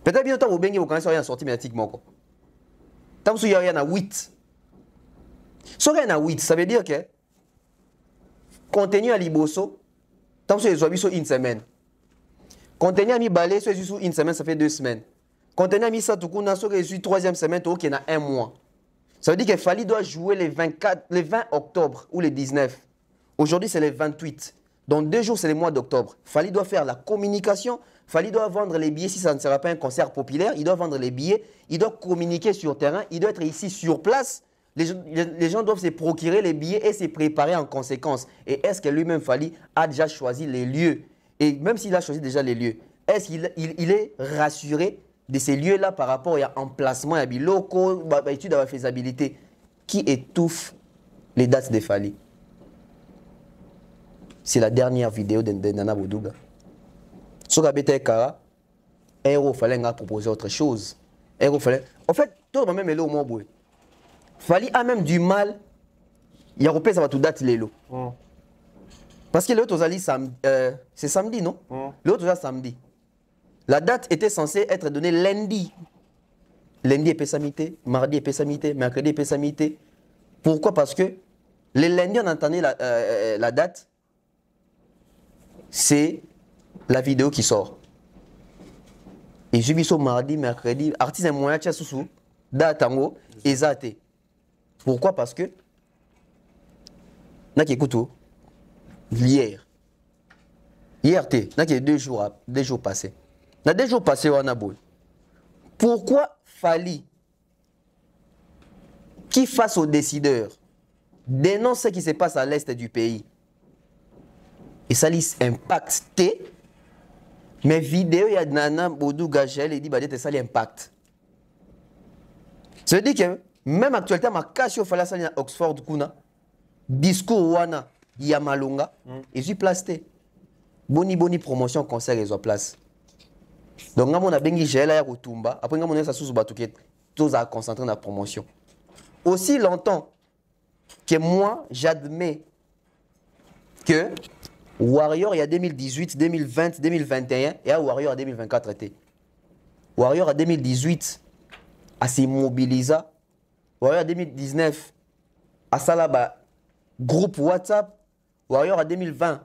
Peut-être bien vous bengi vous connaissez rien sortie médiatique moko. Tant que il y a 8. Si il y a 8, ça veut dire que contenu à Liboso, tant que il y a une semaine. Contenu à mi balé, soit une semaine, ça fait 2 semaines. Contenu à mi satukuna, soit il y a 3e semaine, il y a 1 mois. Ça veut dire que Fally doit jouer le 20 octobre ou le 19. Aujourd'hui, c'est le 28. Dans 2 jours, c'est le mois d'octobre. Fally doit faire la communication. Fally doit vendre les billets si ça ne sera pas un concert populaire. Il doit vendre les billets. Il doit communiquer sur terrain. Il doit être ici sur place. Les gens doivent se procurer les billets et se préparer en conséquence. Et est-ce que lui-même, Fally, a déjà choisi les lieux? Et même s'il a choisi déjà les lieux, est-ce qu'il est rassuré de ces lieux-là par rapport à l'emplacement, à biloko, à l'étude de la faisabilité qui étouffe les dates de Fally? C'est la dernière vidéo de Nana Boudouga. Sur la BT Kara, il fallait proposer autre chose. En fait, tout le monde est là au moins. Fally a même du mal. Il y a repéré ça va tout date les lots. Parce que l'autre c'est samedi, non? L'autre c'est samedi. La date était censée être donnée lundi. Lundi est pessamité, mardi est pessamité, mercredi est pessamité. Pourquoi? Parce que le lundi, on entendait la date. C'est la vidéo qui sort. Et je vis mardi, mercredi, artiste moyen, tia sous date en et zate. Pourquoi? Parce que n'a écoute hier, n'a 2 jours passés. Dans 2 jours passés, on a beau. Pourquoi Fally, qui face aux décideurs, dénonce ce qui se passe à l'est du pays? Et ça lui impacte. Mais vidéo, il y a Nana Boudouga Gel, il dit que ça lui impacte. Ça veut dire que même actuellement, ma casse au Fally à Oxford, discours Wana, Yamalonga, et je suis placé. Boni promotion, concert, ils ont place. Donc, on a bengi Gel à Rotumba, après, on a sous Batouket, tous à concentrer dans la promotion. Aussi longtemps que moi, j'admets que Warrior, il y a 2018, 2020, 2021, et Warrior en 2024 était. Warrior en 2018, à se mobiliser. Warrior en 2019, à Salaba, groupe WhatsApp. Warrior en 2020,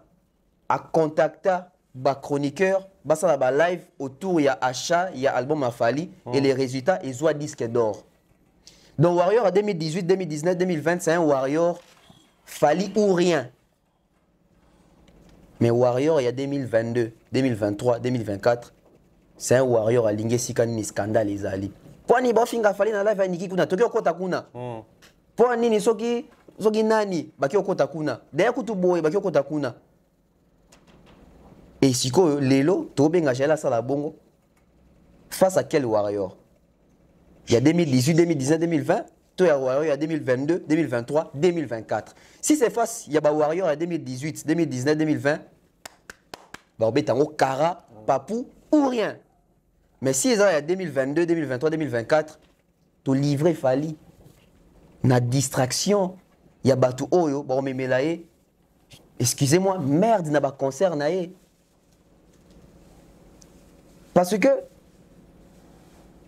à contacter les chroniqueurs, Salaba live autour, il y a achat, il y a album à Fally, et les résultats, ils ont disque d'or. Donc Warrior en 2018, 2019, 2020, c'est un Warrior Fally ou rien. Mais Warrior, il y a 2022, 2023, 2024, c'est un Warrior à Lingé Sikani scandale les ali. Pour ni bofinga Fally na live niki kuna tokyo kota kuna. Pour ni soki nani bakyo kota kuna. D'ailleurs kutu boy bakyo kota kuna. Et siko lelo to benga jela sala bongo. Face à quel Warrior? Il y a 2018, 2019, 2020, tout y a Warrior il y a 2022, 2023, 2024. Si c'est face, il y a Warrior à 2018, 2019, 2020, bah on met en haut Kara, Papou ou rien. Mais si il y a 2022, 2023, 2024, tout livrer Fally. Na distraction, il y a Batou Oyo, bah on met Melaye. Excusez-moi, merde, n'a pas concert naé. Parce que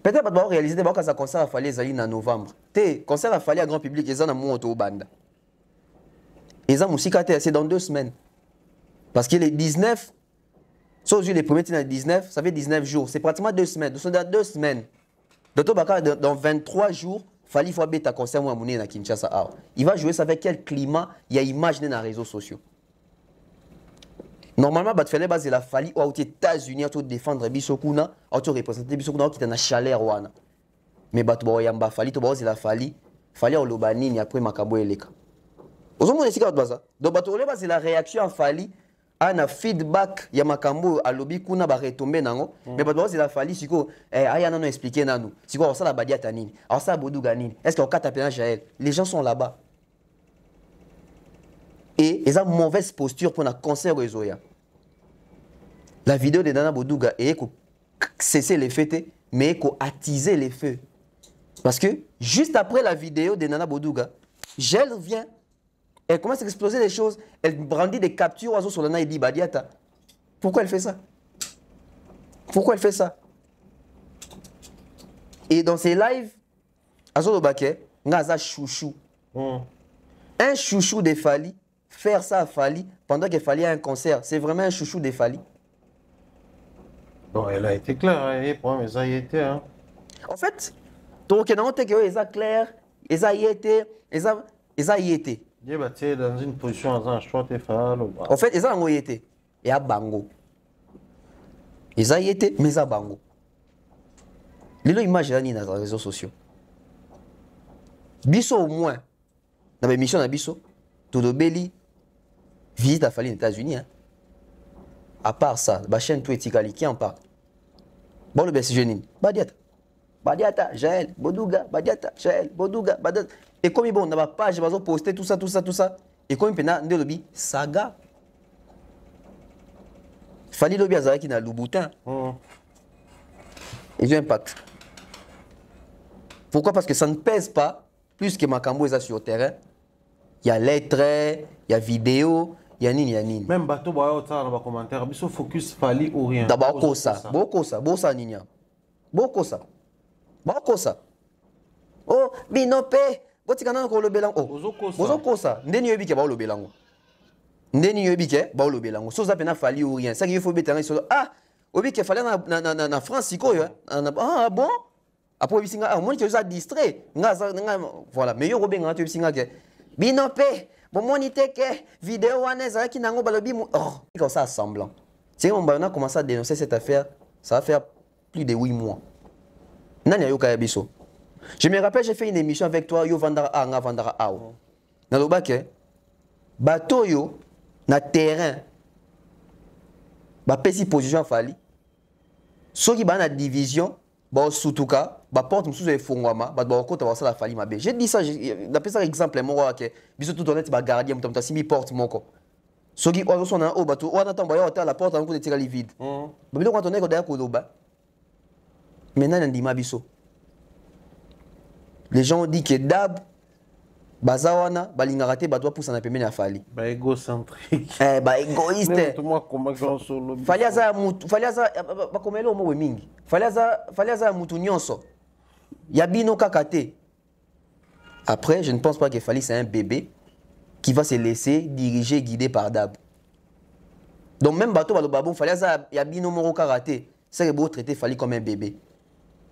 peut-être que vous réalisez que ça concert à Fally en novembre. Le concert à Fally à grand public, ils ont un au banda. Ils ont aussi c'est dans 2 semaines. Parce que les 19, sauf les premiers dans 19, ça fait 19 jours. C'est pratiquement 2 semaines. Donc, dans 2 semaines. Dans 23 jours, Fally faut bêta concert à Mouné à Kinshasa. Il va jouer ça avec quel climat il y a imaginé dans les réseaux sociaux. Normalement, il fallait baser la Fally aux États-Unis pour défendre Bissokuna, pour représenter Bissokuna qui est dans la chaleur. Mais il Fally, tu baser la Fally au Lobanini après Makabo Eleka. Vous avez dit ça? Donc, c'est la réaction à Fally, un feedback, il y a Makambo à Lobi Kuna va retomber nango, mais c'est la Fally, si vous avez expliqué nanou, si vous avez la Badia Tanini, alors ça Boudouga Nini, est-ce qu'on a tapé un Jaël? Les gens sont là-bas. Et ils ont mauvaise posture pour un concert au Ezoya. La vidéo de Nana Bodouga est qu'on cesser les fêtes, mais qu'on attiser les feux. Parce que juste après la vidéo de Nana Bodouga, Gel vient, elle commence à exploser les choses, elle brandit des captures oiseaux sur le nez et dit Badiata. Pourquoi elle fait ça? Pourquoi elle fait ça? Et dans ses lives, Azo Baké, Ngaza chouchou. Un chouchou de Fali, faire ça à Fali pendant qu'il fallait un concert, c'est vraiment un chouchou de Fali. Bon, elle a été claire, mais ça y était. Hein. En fait, donc il y a clair, ils a y été. Il est dans une position en choix de faire. En fait, ils ont y été. Et à Bango. Ils ont y été, mais à Bango. Les images dans les réseaux sociaux. Bisso au moins, dans l'émission de Bisso, Todo Belli visite à Fali aux États-Unis. Hein. À part ça, la chaîne Touetikali, qui en parle? Bon, le BC Jeunine, Badiata. Badiata, Jaël, Bodouga, Badiata, Jaël, Bodouga, Badiata. Et comme bon, on n'a pas page, je vais poster tout ça. Et comme il y a un saga. Fali Lobi Azara qui n'a Louboutin. Ils ont un impact. Pourquoi? Parce que ça ne pèse pas plus que Makambo est sur le terrain. Il y a lettres, il y a vidéo, il y a nini. Même bateau, dans les commentaires, il faut focus Fali ou rien. D'abord, ça. Beaucoup ça, Nina. Beaucoup ça. Oh, Binope, Botikana ko le belango. Bozoko ça. Ndeni yobike ba lo belango. Ndeni yobike ba lo belango. So ça pena Fali ou rien. Ça qu'il faut bétanger sur ah, obike fallait na France siko yo. Ah bon? Après bisinga ah moi tu as distrait. Voilà, meilleur obenga tu bisinga ke. Binope, bon monite ke vidéo wana qui nango balobi oh, comme ça semblant. C'est on a commencé à dénoncer cette affaire, ça va faire plus de 8 mois. Nani ayoka biso. Je me rappelle, j'ai fait une émission avec toi, yo Vandara A, nga Vandara A. Dans le bac, bateau yo, na terrain, ba pesi position Fali. Ceux qui ba na division, ba Sutuka, ba porte mususu e fongwama, ba ba kota wasala Fali mabe. J'ai dit ça, d'après ça exemple moi que biso tout honnête ba gardien mutamta simi porte moko. Ceux qui oiseau sont en haut bateau, on attend ba yo la porte en coup de tirer vide. Ba bilo quand on est ko loba. Maintenant ndima biso. Les gens ont dit que Dab, Bazawana, Balingarate, Badoua pousse en apémé à Fali. Bah égocentrique. Égoïste. Fali aza mutu, Fali aza, bakomelo mo mingi. Fali aza mutu nyonso. Yabino kakate. Après, je ne pense pas que Fali c'est un bébé qui va se laisser diriger, guider par Dab. Donc même bateau balobabon, Fali aza yabino moro karaté. C'est que beau traiter Fali comme un bébé.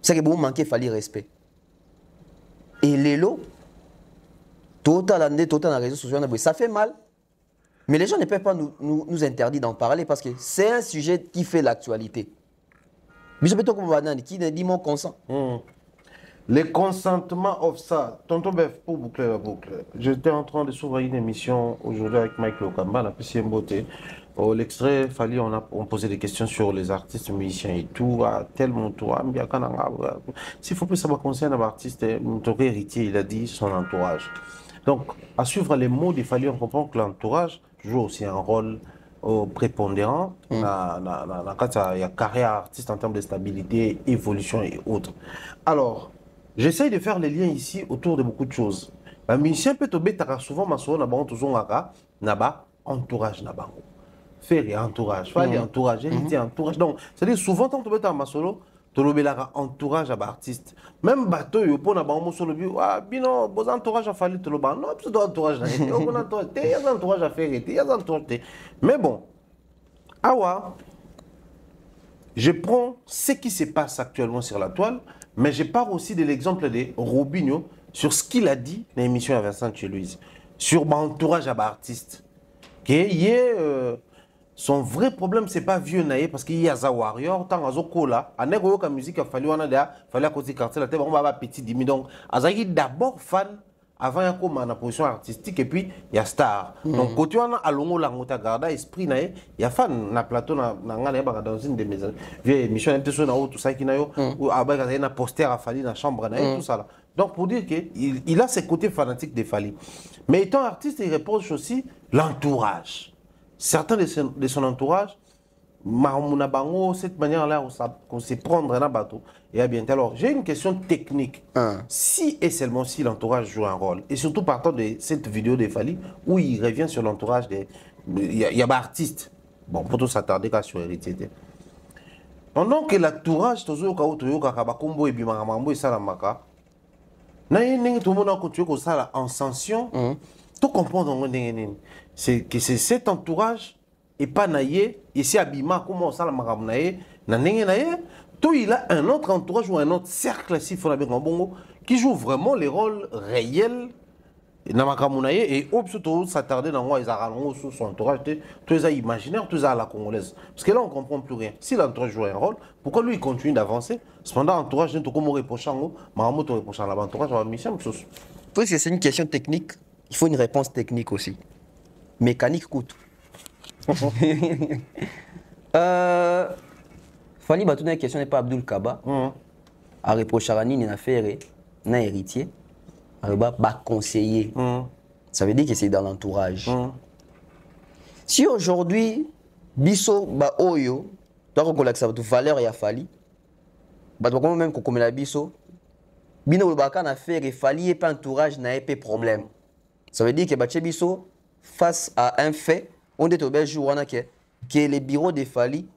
C'est que beau manquer Fali respect. Et l'élo, total dans les réseaux sociaux, ça fait mal. Mais les gens ne peuvent pas nous interdire d'en parler parce que c'est un sujet qui fait l'actualité. Mais je peux te dire qui dit mon consent. Les consentements of ça. Tonton Bef, pour boucler la boucle. J'étais en train de s'ouvrir une émission aujourd'hui avec Mike Lokamba, la PCM Beauté. L'extrait, Fali, on posait des questions sur les artistes, musiciens et tout. Tel mon tour, s'il faut plus savoir concernant l'artiste, mon héritier, il a dit son entourage. Donc, à suivre les mots de Fali, on comprend que l'entourage joue aussi un rôle prépondérant dans la carrière artiste en termes de stabilité, évolution et autres. Alors, j'essaye de faire les liens ici autour de beaucoup de choses. Un musicien peut te mettre souvent ma soeur naba entourage naba. Faire entourage, faire entourage, héritier entourage. Donc, c'est-à-dire souvent quand tu mets ma solo, tu as entourage à l'artiste. Même bateau, il y a un solo, bino, bon entourage à faire tu l'as non, tu dois entourage il y a un entourage à faire, il y a un entourage. Mais bon, je prends ce qui se passe actuellement sur la toile, mais je pars aussi de l'exemple de Robinho sur ce qu'il a dit dans l'émission à Vincent Louise sur mon entourage à l'artiste. Son vrai problème, c'est pas vieux naïe parce qu'il y a un warrior, tant que Zokola, à Négoyo, la musique, il fallait à côté quartier, la tête, on va petit dimi. Donc, Azaki d'abord fan avant il y a comme en position artistique et puis il y a star. Donc, quand tu as à l'ongo la ngota garda esprit naïe, il y a fan na plateau na dans une de mes vieilles émissions, un peu sur tout ça qui n'a eu ou avec un poster à Fali dans la chambre naïe, tout ça là. Donc, pour dire qu'il a ses côtés fanatiques de Fali. Mais étant artiste, il repose aussi l'entourage. Certains de son entourage, cette manière-là, on sait prendre un bateau. Et à bientôt. Alors, j'ai une question technique. Si et seulement si l'entourage joue un rôle, et surtout partant de cette vidéo de Fally, où il revient sur l'entourage des. Il y a des artistes. Bon, pour tout s'attarder sur Héritier. Pendant que l'entourage, tout le monde a continué ça en sanction. Tout comprendre, c'est que c'est cet entourage et pas naïe, ici Abima, comment ça la maramnaïe, tout il a un autre entourage ou un autre cercle si faut la bien bongo qui joue vraiment les rôles réels na makamunaye et surtout s'attarder dans moi ils arrangent sur son entourage tous les imaginaires tous à la congolaise parce que là on comprend plus rien si l'entourage joue un rôle pourquoi lui il continue d'avancer cependant l'entourage n'est comme reprochant maramoto reprochant l'entourage va mission chose parce que c'est une question technique il faut une réponse technique aussi mécanique coûte Fally Batouna la question n'est pas Abdul Kaba à reprocher à Nini affaire na héritier à conseiller ça veut dire que c'est dans l'entourage si aujourd'hui biso ba oyo donc on a que valeur ya Fally ba to même ko comme la biso bino ba kana affaire Fally et pas entourage na pas problème ça veut dire que ba biso face à un fait on est au bel jour que les bureaux de Fally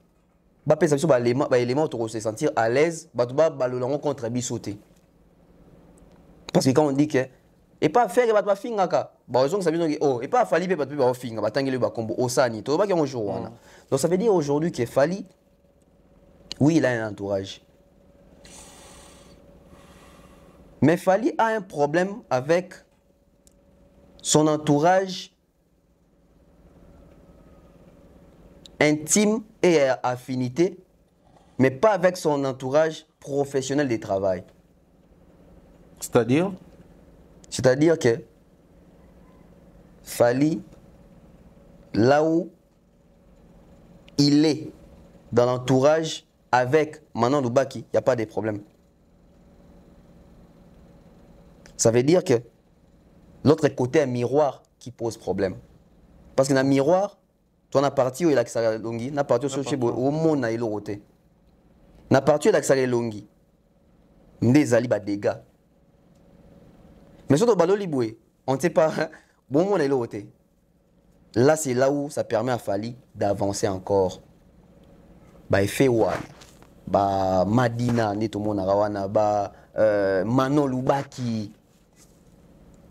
ba pesa biso ba élément pour se sentir à l'aise ba to ba balolongo contre bisoté parce que quand on dit que et pas faire ba to fingaka ba raison que ça veut dire oh et pas Fally ba to ba finga ba tangeli ba kombo osani to ba ki on jour wana donc ça veut dire aujourd'hui que Fally oui il a un entourage mais Fally a un problème avec son entourage intime et affinité, mais pas avec son entourage professionnel de travail. C'est-à-dire C'est-à-dire que Fally, là où il est dans l'entourage avec Manan Loubaki, il n'y a pas de problème. Ça veut dire que l'autre côté, un miroir qui pose problème. Parce que dans le miroir, toi, na partie où il a que longi, na partie où il au monde na iloroté. Na partie où il a que longi. Des ali ba dégâts. Mais surtout baloli boué, on ne sait pas bon monde na iloroté. Là c'est là où ça permet à Fally d'avancer encore. Ba effet one. Ba Madina ne tout monde rawana ba Manon Loubaki.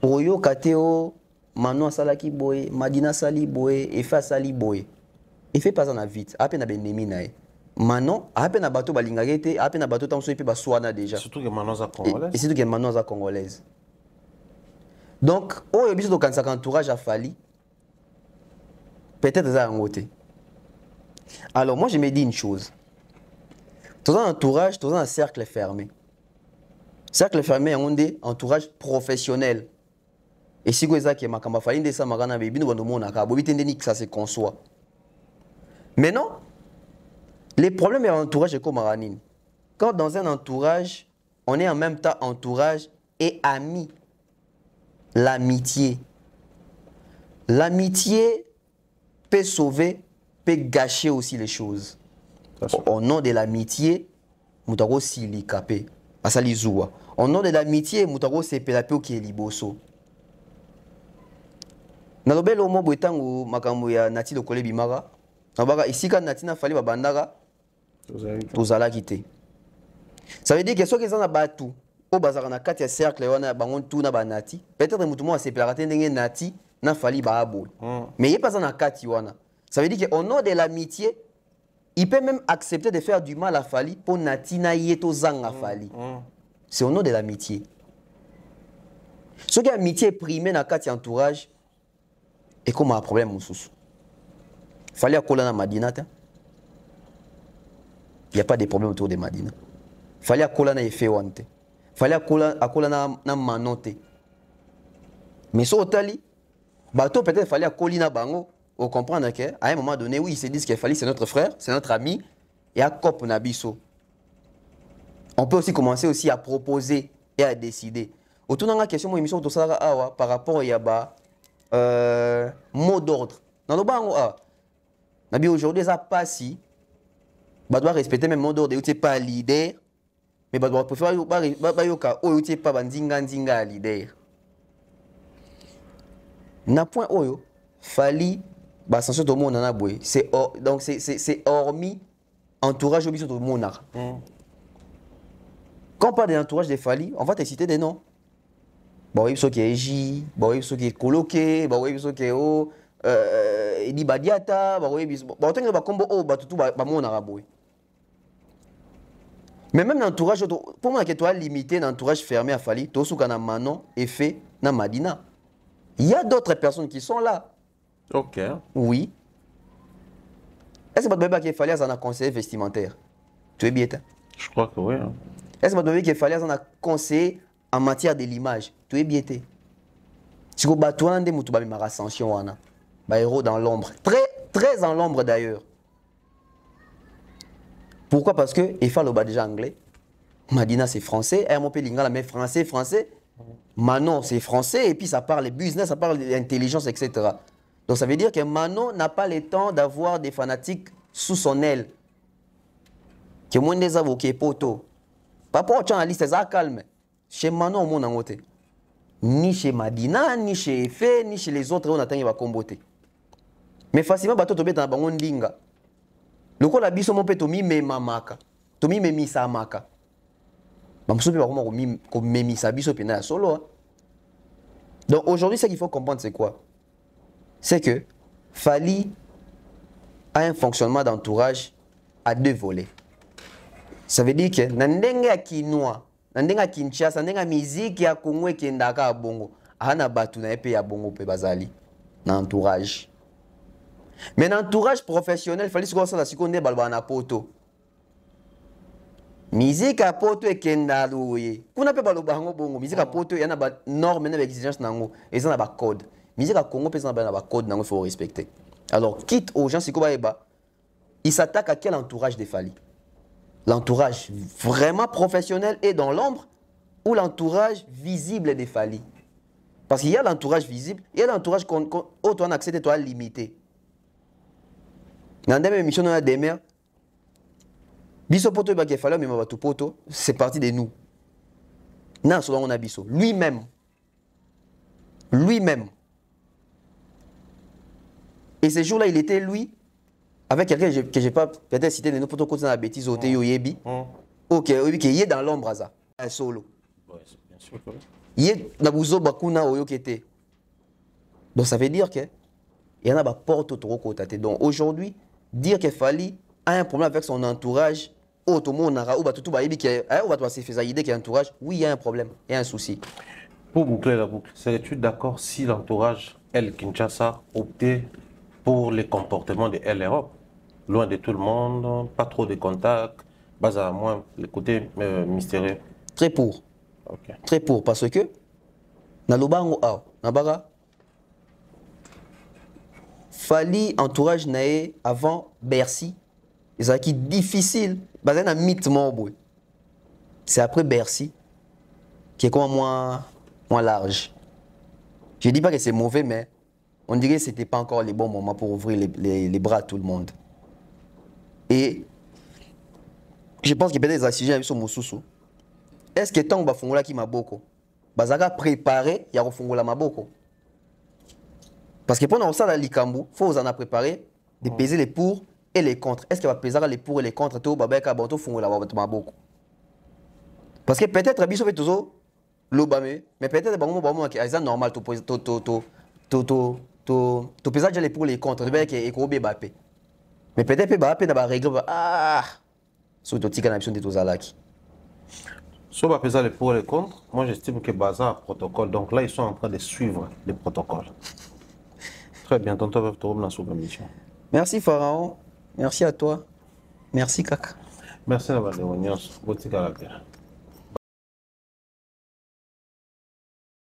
Oyo kateo Manon salaki boy, Madina sali boy, Efa sali boy. Efe pas en vite, à peine à benemi nae. Manon, à peine à bateau balingagete, à peine à bateau tant soit pe baswana déjà. Surtout que Manon a congolaise. Et surtout que Manon a congolaise. Donc, oh il y a biso quand ça entourage à Fally. Peut-être ça en côté. Alors moi je me dis une chose. Dans un entourage, dans un cercle fermé. Cercle fermé on dit entourage professionnel. Et si vous avez ma kamba Fally de ça magana baby nous avons na ka bobi tendeni que ça se conçoit. Mais non. Les problèmes de l'entourage est comme Maranine. Quand dans un entourage, on est en même temps entourage et ami. L'amitié. L'amitié peut sauver, peut gâcher aussi les choses. Au nom de l'amitié, mutaro sili kapé. Asali zuwa. Au nom de l'amitié, mutaro sepelape qui est liboso. Nalobelo mo boetango makambo ya nati lokole bimara. Nabaka isika nati na Fally babandaka. Tozala quitté. Ça veut dire que ceux qui sont à Batou, au bazar na kati ya cercle wana bangon tout na banati, peut-être mutu mo sepelaka ndenge nati na Fally baabo. Mais il est pas na kati wana. Ça veut dire qu'au nom de l'amitié, il peut même accepter de faire du mal à Fally pour nati na yeto zanga Fally. C'est au nom de l'amitié. Ceux qui ont amitié primée na kati entourage et comme un problème mususu. Fally akola na Madina ta. Il n'y a pas de problème autour de Madina. Fally akola na effet wante. Fally akola na manote. Mais sur Otali, bateau peut-être Fally akoli na bango. On comprend qu'à un moment donné, oui, ils se disent que Fally c'est notre frère, c'est notre ami, et à Cop Nabiso. On peut aussi commencer aussi à proposer et à décider. Autour de la question, moi, émission par rapport à Yaba, mot d'ordre. Dans le banc, aujourd'hui, ça passe si. Bah doit respecter même mot d'ordre. Tu n'es pas leader. Mais bah doit préférer tu n'es pas bandinga leader. Na point oyo, fali, bah sanction tout le monde en a boué. Donc c'est hormis entourage au biso tout le monde. Quand on parle de l'entourage des Fali, on va te citer des noms. Bon, il y a ceux qui est J, bon, il y a ceux qui est coloqué, bon, il y a ceux qui est Edi Badiata, bon, il y a ceux qui est combo oh, bah tout bah mon arabe. Mais même l'entourage, pour moi, que tu as limité l'entourage fermé à Fali, tout ce qu'on a Manon et fait dans Madina. Il y a d'autres personnes qui sont là. Ok. Oui. Est-ce que tu as Fali à un conseiller vestimentaire? Tu es bien? Je crois que oui. Hein. Est-ce que tu as qu'il fallait un conseiller en matière de l'image? Tu es bien? Si tu as un des moutons, ma rascension, héros dans l'ombre. Très en l'ombre d'ailleurs. Pourquoi? Parce que il faut le déjà anglais. Madina c'est français. Mon Lingala mais français. Manon c'est français. Et puis ça parle business, ça parle d'intelligence, etc. Donc ça veut dire que Manon n'a pas le temps d'avoir des fanatiques sous son aile. Que moins des avocats poteaux. Pas pour la liste, c'est calme. Chez Manon, on a côté. Ni chez Madina, ni chez Efe, ni chez les autres, on attend qu'il va comboter. Mais facilement, bateau tombé dans la dinga. Le coup, la biso, mon père, tomi me mamaka. Tomi me misa maka. Je ne sais pas comment me misa biso pena solo. Donc aujourd'hui, ce qu'il faut comprendre, c'est quoi? C'est que Fali a un fonctionnement d'entourage à deux volets. Ça veut dire que nandenge Kinoa, nandenge Kinshasa, nandenge musique ya Congo qui ndaka à bongo, ana batu na epe ya bongo pe bazali na entourage. Mais dans entourage professionnel, il fallait se voir ça la seconde balba na poto. Musique à poto et kendalouye. Kuna pe balo bango bongo, musique à poto yana ba norme na exigence nango, et ça na ba code. Musique à Congo pe ça na ba code nango faut respecter. Alors quitte aux gens siko ba eba, il s'attaque à quel entourage des Fali? L'entourage vraiment professionnel est dans l'ombre ou l'entourage visible des Fali? Parce qu'il y a l'entourage visible, il y a l'entourage qu'on a accès et toi limité. Dans la mission, on a des mères. Biso poto ba kefala mais ma poto, c'est parti de nous. Non, selon on a biso. Lui-même. Et ce jour-là, il était lui. Avec quelqu'un que j'ai pas peut-être cité de nous pour continuer à la bêtise au Théo Yebi. Ok, oui, qui est dans l'ombre, ça. Un solo. Oui, bien sûr que oui. Il est dans Bouzo Bakuna Oyo qui était. Donc ça veut dire que il y en a des portes autour de donc aujourd'hui, dire que Fali a un problème avec son entourage, tout le monde a un entourage, oui, il y a un problème, il y a un souci. Pour boucler la boucle, serais-tu d'accord si l'entourage, El Kinshasa, optait pour les comportements de El Europe? Loin de tout le monde, pas trop de contacts, bas à moins le côté mystérieux. Très pour. Okay. Très pour, parce que Nalobango A, Nabara, Fali entourage naé avant Bercy, c'est qui difficile, basé dans mythe morboui. C'est après Bercy qui est comme moins large. Je ne dis pas que c'est mauvais, mais on dirait que ce n'était pas encore les bons moments pour ouvrir les bras à tout le monde. Et je pense que peut-être les sujets avec son Moussoussou. Est-ce que tant que Bafongola qui m'a beaucoup, Bazaka préparé, il y a Bafongola Maboko. Parce que pendant ça, dans l'Ikambu, il faut vous en a préparé de peser les pour et les contre. Est-ce qu'il va peser les pour et les contre tout Babeka Banto Fongola Maboko? Parce que peut-être Abisso fait toujours l'obame, mais peut-être que c'est normal to peser déjà les pour et les contre. Et Bappé. Mais peut-être que Bappé n'a pas réglé. Ah! Surtout si on a l'option de tous Alaki. Si on va peser les pour et les contre, moi j'estime que Baza a un protocole. Donc là, ils sont en train de suivre les protocoles. Très bien, tonton va te remettre dans la mission. Merci Pharaon, merci à toi, merci Kaka. Merci à la